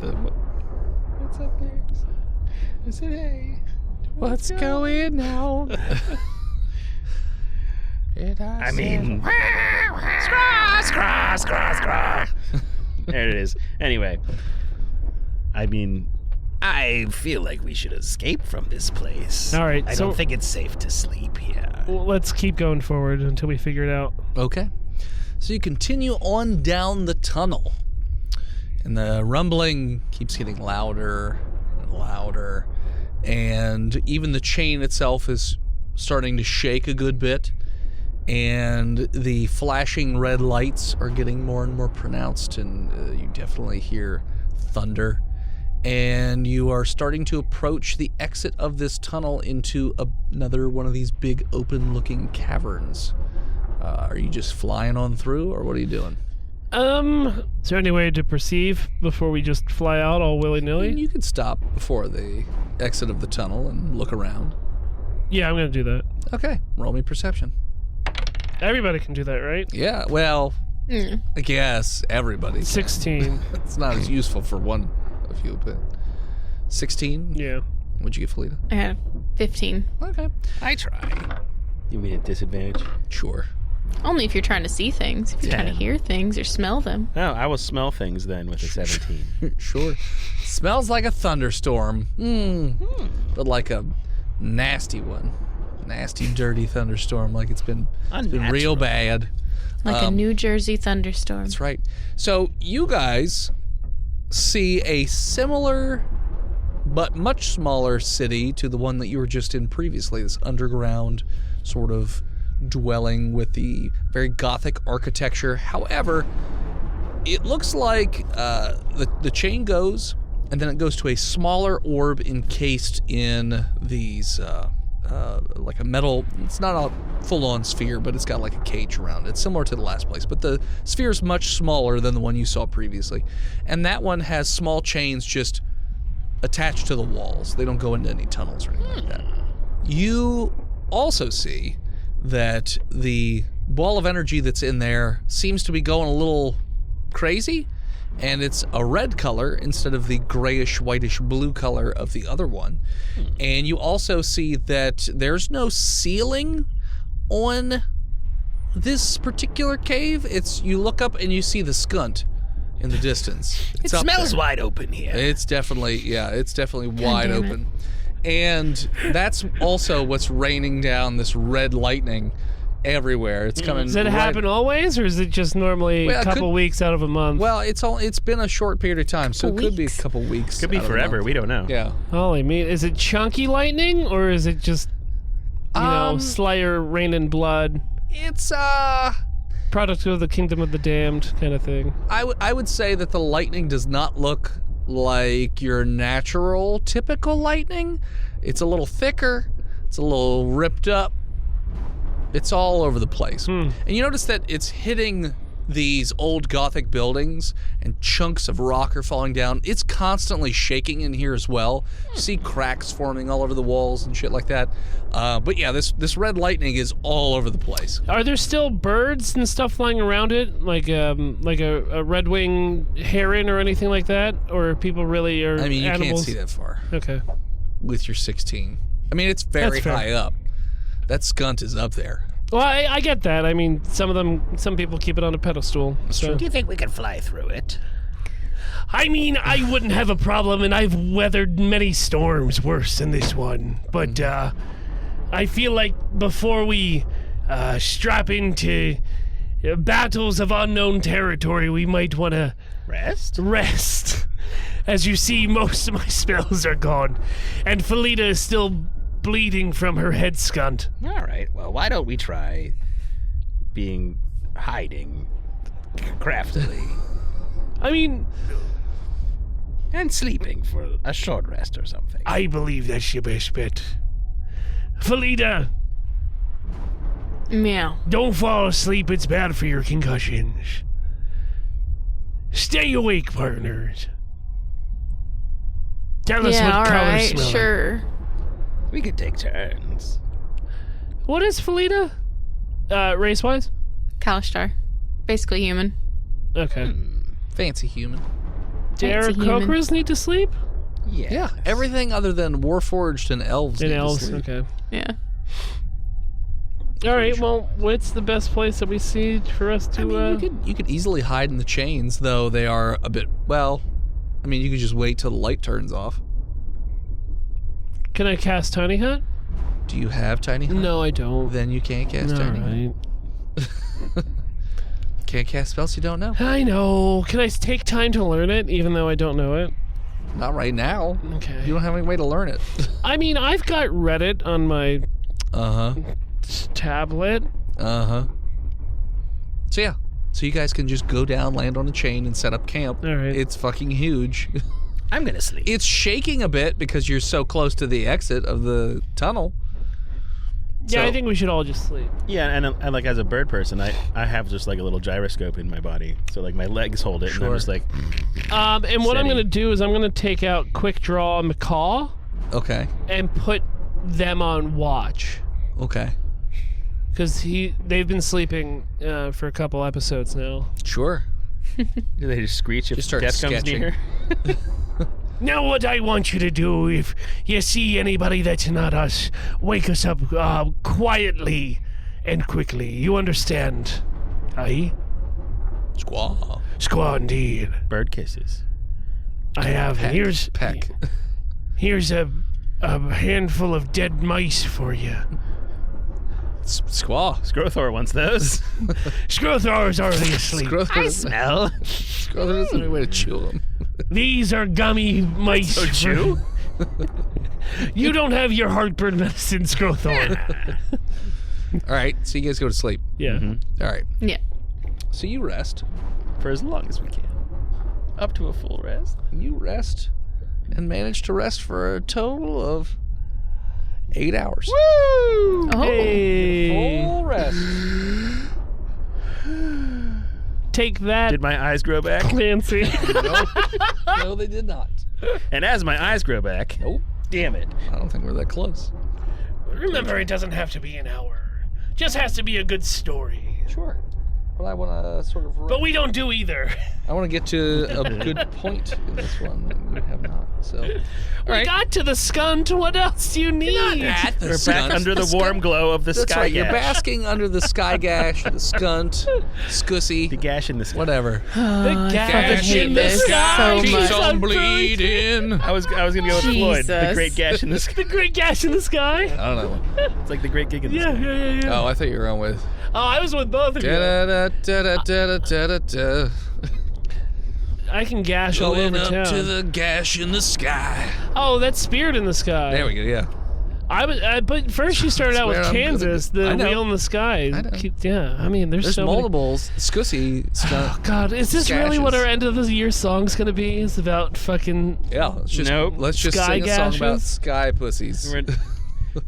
what's up there? Is it a... What's going on? I mean, scraw. There it is. Anyway, I mean, I feel like we should escape from this place. All right, I don't think it's safe to sleep here. Well, let's keep going forward until we figure it out. Okay. So you continue on down the tunnel, and the rumbling keeps getting louder and louder, and even the chain itself is starting to shake a good bit, and the flashing red lights are getting more and more pronounced, and you definitely hear thunder, and you are starting to approach the exit of this tunnel into another one of these big open-looking caverns. Are you just flying on through, or what are you doing? Is there any way to perceive before we just fly out all willy-nilly? You could stop before the exit of the tunnel and look around. Yeah, I'm going to do that. Okay, roll me perception. Everybody can do that, right? Yeah, well, I guess everybody can. 16. It's not as useful for one of you, but 16? Yeah. What'd you get, Felita? I had 15. Okay. I try. You mean at disadvantage? Sure. Only if you're trying to see things. If you're trying to hear things or smell them. No, I will smell things then with a 17. Sure. Smells like a thunderstorm. But like a nasty one. Nasty, dirty thunderstorm. Like it's been real bad. Like a New Jersey thunderstorm. That's right. So you guys see a similar but much smaller city to the one that you were just in previously. This underground sort of dwelling with the very Gothic architecture. However, it looks like the chain goes, and then it goes to a smaller orb encased in these like a metal. It's not a full-on sphere, but it's got like a cage around it, similar to the last place. But the sphere is much smaller than the one you saw previously, and that one has small chains just attached to the walls. They don't go into any tunnels or anything like that. You also see that the ball of energy that's in there seems to be going a little crazy, and it's a red color instead of the grayish, whitish blue color of the other one. And you also see that there's no ceiling on this particular cave. You look up and you see the skunt in the distance. It smells wide open here. It's definitely wide open. And that's also what's raining down this red lightning everywhere. It's coming. Does it happen always, or is it just normally a couple weeks out of a month? Well, it's been a short period of time, so it could be a couple weeks. Could be forever. We don't know. Yeah. Holy meat. Is it chunky lightning, or is it just, Slayer, rain and blood? It's product of the kingdom of the damned kind of thing. I would say that the lightning does not look like your natural, typical lightning. It's a little thicker. It's a little ripped up. It's all over the place. And you notice that it's hitting these old Gothic buildings, and chunks of rock are falling down. It's constantly shaking in here as well. You see cracks forming all over the walls and shit like that. But yeah, this red lightning is all over the place. Are there still birds and stuff flying around it, like a red-winged heron or anything like that? Or people really are I mean, you animals? can't see that far. Okay. With your 16. I mean, it's very high up. That skunt is up there. Well, I get that. I mean, some people keep it on a pedestal. So. Do you think we could fly through it? I mean, I wouldn't have a problem, and I've weathered many storms worse than this one. But I feel like before we strap into battles of unknown territory, we might want to rest. As you see, most of my spells are gone, and Felita is still bleeding from her head scunt. All right. Well, why don't we try hiding craftily I mean, and sleeping for a short rest or something? I believe that's your best bet. Felita, Meow. don't fall asleep. It's bad for your concussions. Stay awake, partners. Tell us Yeah, what all color right, smelling. sure. We could take turns. What is Felita? Race-wise? Kalistar. Basically human. Okay. Fancy human. Do Fancy human. Aarakocras need to sleep? Yeah, everything other than Warforged and elves. And need to elves, sleep. okay. Yeah. All right, well, what's the best place that we see for us to... I mean, you could easily hide in the chains, though they are a bit, well, I mean, you could just wait till the light turns off. Can I cast Tiny Hut? Do you have Tiny Hut? No, I don't. Then you can't cast All Tiny Hut. right. Can't cast spells you don't know. I know. Can I take time to learn it, even though I don't know it? Not right now. Okay. You don't have any way to learn it. I mean, I've got Reddit on my Uh-huh. tablet. Uh-huh. So yeah. So you guys can just go down, land on a chain, and set up camp. All right. It's fucking huge. I'm gonna sleep. It's shaking a bit because you're so close to the exit of the tunnel. Yeah, So- I think we should all just sleep. Yeah, and like as a bird person, I have just like a little gyroscope in my body, so like my legs hold it, and I'm just like, And what I'm Steady. going to do is I'm going to take out Quick Draw and Macaw Okay. and put them on watch. Okay. Because they've been sleeping for a couple episodes now. Sure. do they just screech if Just start death comes sketching. near? Now what I want you to do, if you see anybody that's not us, wake us up quietly and quickly. You understand? Aye? Squaw. Squaw indeed. Bird kisses. I have. Peck. Peck. Here's a handful of dead mice for you. Squaw. Scrothor wants those. Scrothor's already asleep. I smell. Scrothor doesn't have any way to chew them. These are gummy mice. So chew? You don't have your heartburn medicine, Scrothor. All right. So you guys go to sleep. Yeah. All right. Yeah. So you rest. For as long as we can. Up to a full rest. You rest and manage to rest for a total of 8 hours. Oh. Hey. Full rest. Take that, Did my eyes grow back? Clancy. No, they did not. And as my eyes grow back, Nope. damn it. I don't think we're that close. Remember, it doesn't have to be an hour. Just has to be a good story. Sure. But I want to sort of... But we don't do either. I want to get to a good point in this one that we have not. So, We got to the skunt. What else do you need? We're back under the warm glow of the That's sky right. You're gash. basking under the sky gash, the skunt, scussy, The gash in the sky. whatever. The fucking hate in the this sky. so Keeps much. on bleeding. I was gonna go with Floyd. The Jesus. great gash in the sky. The great gash in the sky. I don't know. It's like the great gig in the Yeah, sky. yeah. Oh, I thought you were on with. Oh, I was with both of you. Da-da-da-da-da-da-da-da. I can gash all Going over up town. to the gash in the sky. Oh, that's Spirit in the Sky. There we go. Yeah. But first you started out with That's where I'm Kansas, gonna- the I know. Wheel in the Sky. I know. Yeah, I mean, there's There's so many. multiples. Scussy. Oh, God, is this really what Skashes. our end of the year song's gonna be? Is about fucking... Yeah. Let's just, Nope. let's just Sky sing a song about gashes? sky pussies.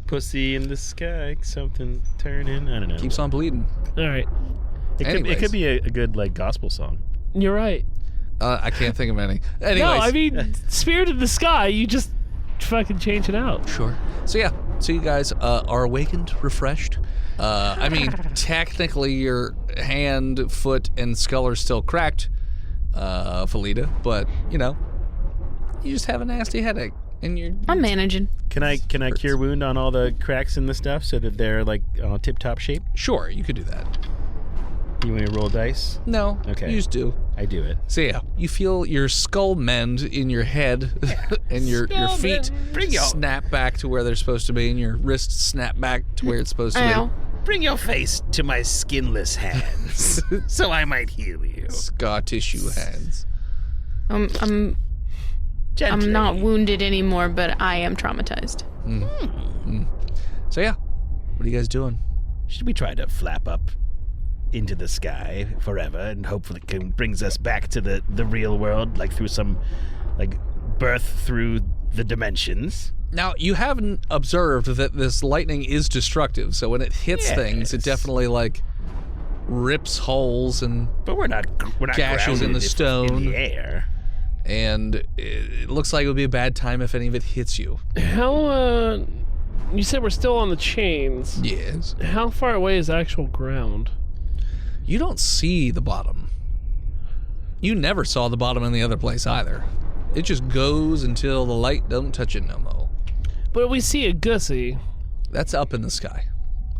Pussy in the sky, something turning. I don't know. Keeps on bleeding. All right, It could be a good like gospel song. you're right. I can't think of any. Anyways. No, I mean, Spirit in the Sky, you just fucking change it out. Sure. So yeah, so you guys are awakened, refreshed. I mean, technically your hand, foot, and skull are still cracked, Felita, but you know, you just have a nasty headache, and you're. I'm managing. Can I cure wound on all the cracks in the stuff so that they're like tip top shape? Sure, you could do that. You want me to roll dice? No. Okay. You just do. I do it. So yeah, you feel your skull mend in your head, and your feet snap back to where they're supposed to be, and your wrists snap back to where it's supposed to be. Ow. Bring your face to my skinless hands, so I might heal you. Scar tissue hands. I'm Gently. I'm not wounded anymore, but I am traumatized. So yeah, what are you guys doing? Should we try to flap up into the sky forever and hopefully it brings us back to the real world, like through some, like, birth through the dimensions? Now, you haven't observed that this lightning is destructive, so when it hits things, it definitely, like, rips holes and but we're not gashes in the stone. In the air. And it looks like it would be a bad time if any of it hits you. How, you said we're still on the chains. Yes. How far away is actual ground? You don't see the bottom. You never saw the bottom in the other place either. It just goes until the light don't touch it no more. But we see a Gussie. That's up in the sky.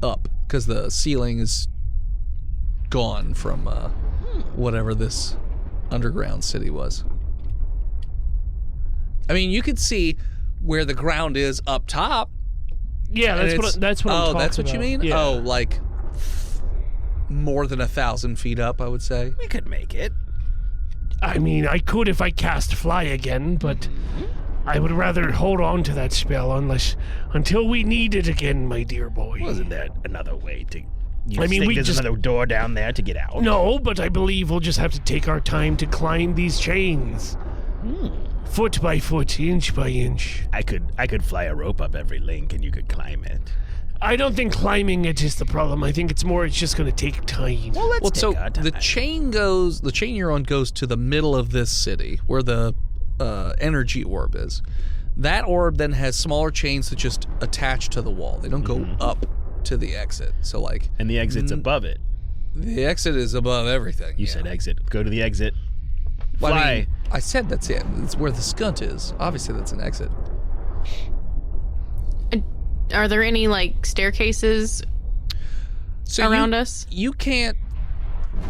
Up, because the ceiling is gone from whatever this underground city was. I mean, you could see where the ground is up top. Yeah, that's what I'm talking about. Oh, that's what you mean? Yeah. Oh, like more than 1,000 feet up, I would say. We could make it. I mean, I could if I cast fly again, but I would rather hold on to that spell until we need it again, my dear boy. Wasn't there another way to... I mean, we there's just... another door down there to get out? No, but I believe we'll just have to take our time to climb these chains. Foot by foot, inch by inch. I could fly a rope up every link and you could climb it. I don't think climbing it is the problem. I think it's just going to take time. Well, let's take our time. The chain you're on goes to the middle of this city, where the energy orb is. That orb then has smaller chains that just attach to the wall. They don't go up to the exit. So like, and the exit's above it. The exit is above everything. You said exit. Go to the exit. Fly. Well, I mean, I said that's it. It's where the skunt is. Obviously, that's an exit. Are there any, like, staircases around us? You can't...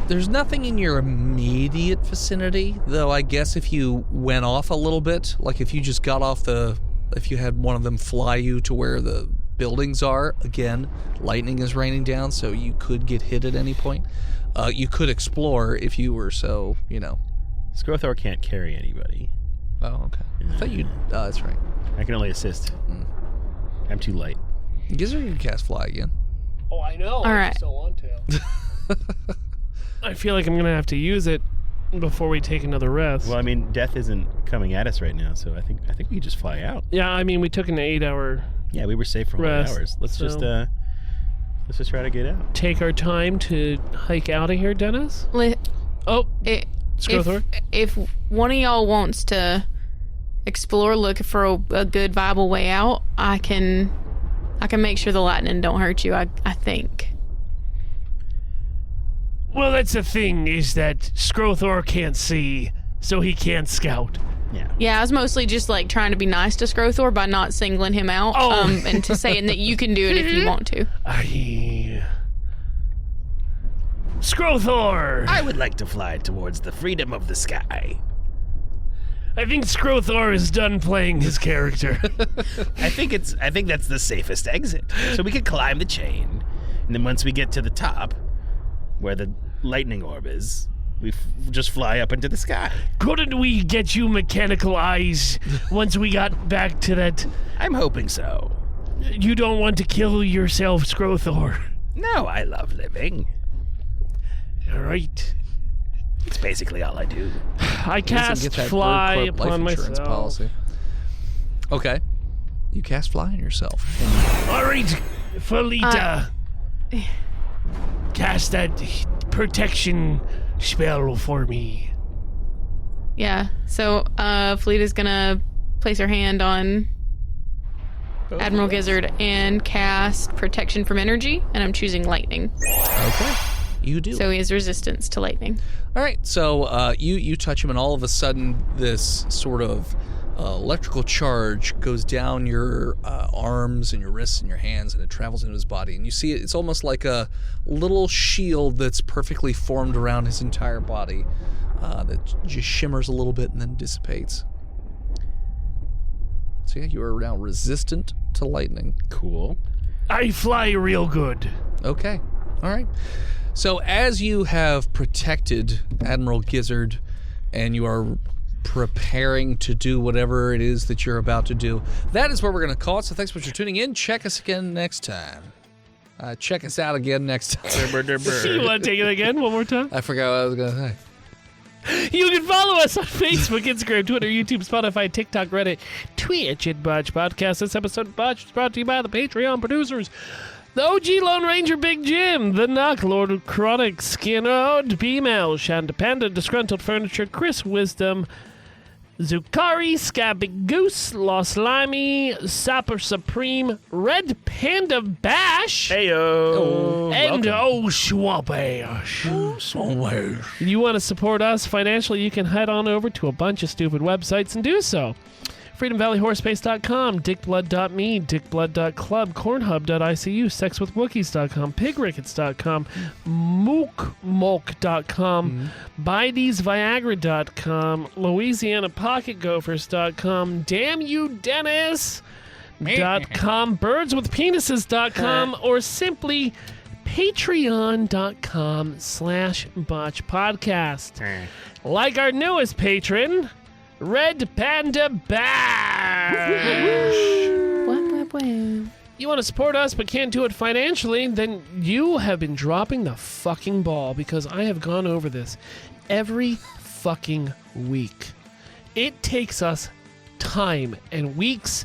There's nothing in your immediate vicinity, though I guess if you went off a little bit, like if you just got off if you had one of them fly you to where the buildings are, again, lightning is raining down, so you could get hit at any point. You could explore if you were so, Skrothor can't carry anybody. Oh, okay. I thought you... that's right. I can only assist. I'm too light. Gizzard, you can cast fly again. Oh, I know. All right. I just don't want to. I feel like I'm going to have to use it before we take another rest. Well, I mean, death isn't coming at us right now, so I think we can just fly out. Yeah, I mean, we took an 8-hour Yeah, we were safe for 8 hours. Let's just try to get out. Take our time to hike out of here, Dennis. Skrothor. If one of y'all wants to explore, look for a good viable way out, I can make sure the lightning don't hurt you. I think. Well, that's the thing, is that Skrothor can't see, so he can't scout. Yeah, I was mostly just like trying to be nice to Skrothor by not singling him out, and to saying that you can do it if you want to. Skrothor! I would like to fly towards the freedom of the sky. I think Skrothor is done playing his character. I think that's the safest exit. So we could climb the chain, and then once we get to the top, where the lightning orb is, we just fly up into the sky. Couldn't we get you mechanical eyes once we got back to that? I'm hoping so. You don't want to kill yourself, Skrothor. No, I love living. All right. It's basically all I do. I cast fly upon myself. Policy. Okay. You cast fly on yourself. All right, Felita. Cast that protection spell for me. Yeah. So, Felita's gonna place her hand on Admiral Gizzard and cast protection from energy, and I'm choosing lightning. Okay. You do. So he has resistance to lightning. All right, so you touch him, and all of a sudden, this sort of electrical charge goes down your arms and your wrists and your hands, and it travels into his body. And you see it's almost like a little shield that's perfectly formed around his entire body that just shimmers a little bit and then dissipates. So yeah, you are now resistant to lightning. Cool. I fly real good. Okay. All right. So as you have protected Admiral Gizzard and you are preparing to do whatever it is that you're about to do. That is where we're going to call it. So thanks for tuning in. Check us again next time. Check us out again next time. You want to take it again one more time? I forgot what I was going to say. You can follow us on Facebook, Instagram, Twitter, YouTube, Spotify, TikTok, Reddit, Twitch at Botched Podcast. This episode of Botched is brought to you by the Patreon producers. The OG Lone Ranger Big Jim, the Knock Lord Chronic, Skinner, B-Mail, Shanda Panda, Disgruntled Furniture, Chris Wisdom, Zukari, Scabby Goose, Lost Limey, Sapper Supreme, Red Panda Bash, Heyo. and Schwabash. You want to support us financially, you can head on over to a bunch of stupid websites and do so. FreedomValleyHorsepace.com, DickBlood.me, DickBlood.club, Cornhub.icu, SexWithWookies.com, PigRickets.com, MookMolk.com, BuyTheseViagra.com, LouisianaPocketGophers.com, DamnYouDennis.com, BirdsWithPenises.com, or simply Patreon.com/BotchPodcast. Like our newest patron, Red Panda Bash. You want to support us but can't do it financially, then you have been dropping the fucking ball, because I have gone over this every fucking week. It takes us time and weeks.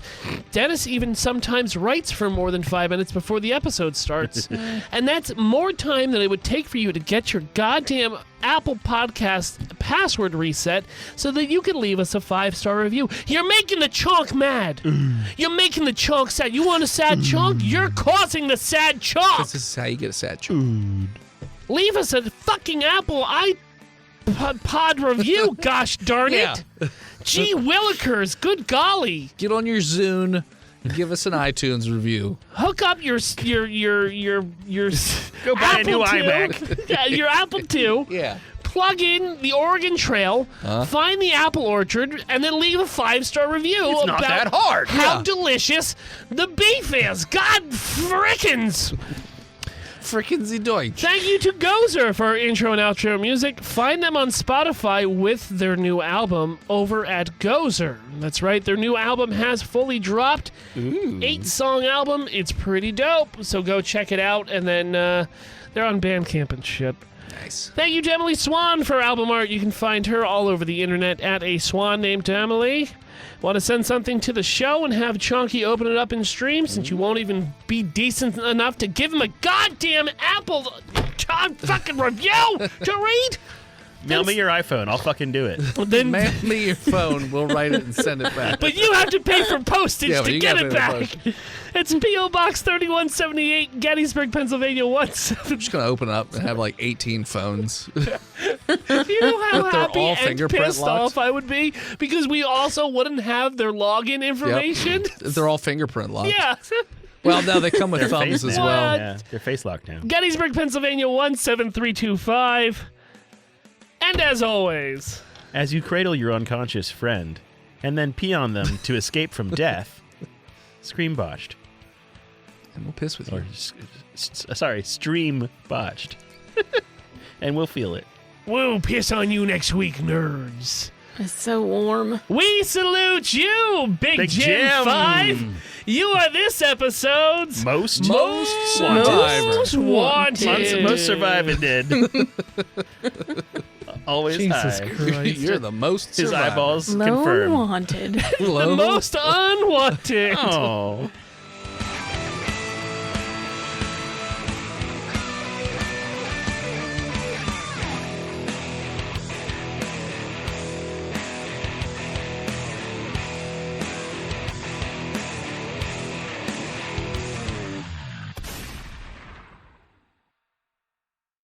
Dennis even sometimes writes for more than 5 minutes before the episode starts. And that's more time than it would take for you to get your goddamn Apple Podcast password reset so that you can leave us a 5-star review. You're making the chonk mad. You're making the chonk sad. You want a sad chonk? You're causing the sad chonk. This is how you get a sad chonk. Leave us a fucking Apple iPod review, gosh darn it. Gee willikers, good golly. Get on your Zune and give us an iTunes review. Hook up your Go buy Apple a new II. iMac. Yeah, your Apple II. Yeah. Plug in the Oregon Trail, find the apple orchard, and then leave a 5-star review It's about not that hard. how delicious the beef is. God frickins. Frickin' Deutsch. Thank you to Gozer for our intro and outro music. Find them on Spotify with their new album over at Gozer. That's right, their new album has fully dropped. 8-song album. It's pretty dope, so go check it out. And then they're on Bandcamp and shit. Nice. Thank you to Emily Swan for album art. You can find her all over the internet at a swan named Emily. Want to send something to the show and have Chonky open it up in stream, since you won't even be decent enough to give him a goddamn Apple fucking review to read? Mail me your iPhone. I'll fucking do it. Then, Mail me your phone. We'll write it and send it back. but you have to pay for postage Yeah, but to you get gotta it pay back. for It's P.O. Box 3178, Gettysburg, Pennsylvania, I'm just going to open up and have like 18 phones. You know how But they're happy all and fingerprint pissed locked? off I would be? Because we also wouldn't have their login information. They're all fingerprint locked. Yeah. Well, now they come with Their thumbs face as now. well. Yeah, they're face locked now. Gettysburg, Pennsylvania 17325. And as always, As you cradle your unconscious friend and then pee on them to escape from death, scream botched. And we'll piss with you. Or, stream botched. And we'll feel it. we'll piss on you next week, nerds. It's so warm. We salute you, Big Jim 5. You are this episode's Most wanted. Most surviving did. Always Jesus high. Christ. You're the most His survivor. eyeballs Lone confirm. wanted. The most unwanted. Oh.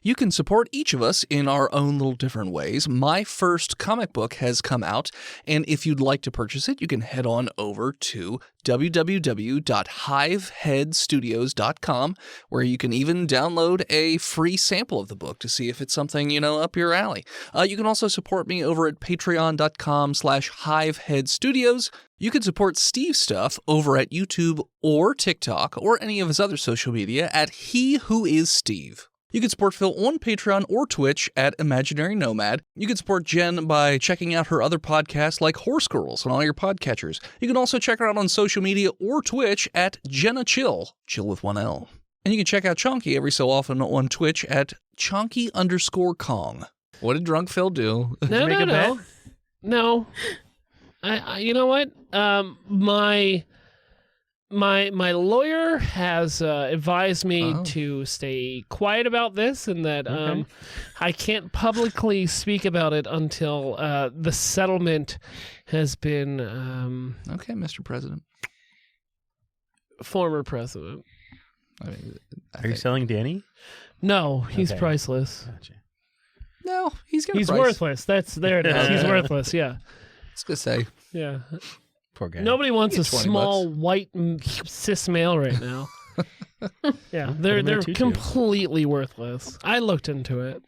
You can support each of us in our own little different ways. My first comic book has come out, and if you'd like to purchase it, you can head on over to www.hiveheadstudios.com, where you can even download a free sample of the book to see if it's something, up your alley. You can also support me over at patreon.com/hiveheadstudios. You can support Steve's stuff over at YouTube or TikTok or any of his other social media at He Who Is Steve. You can support Phil on Patreon or Twitch at Imaginary Nomad. You can support Jen by checking out her other podcasts like Horse Girls on all your podcatchers. You can also check her out on social media or Twitch at Jenna Chill with one L. And you can check out Chonky every so often on Twitch at Chonky_Kong. What did Drunk Phil do? No. I you know what? My lawyer has advised me to stay quiet about this, and that I can't publicly speak about it until the settlement has been. Okay, Mr. President. Former president. Are you selling Danny? No, he's priceless. Gotcha. No, he's worthless. There it is. He's worthless. Yeah. I was gonna say. Yeah. Poor guy. Nobody wants a small white cis male right now. Yeah, they're completely worthless. I looked into it.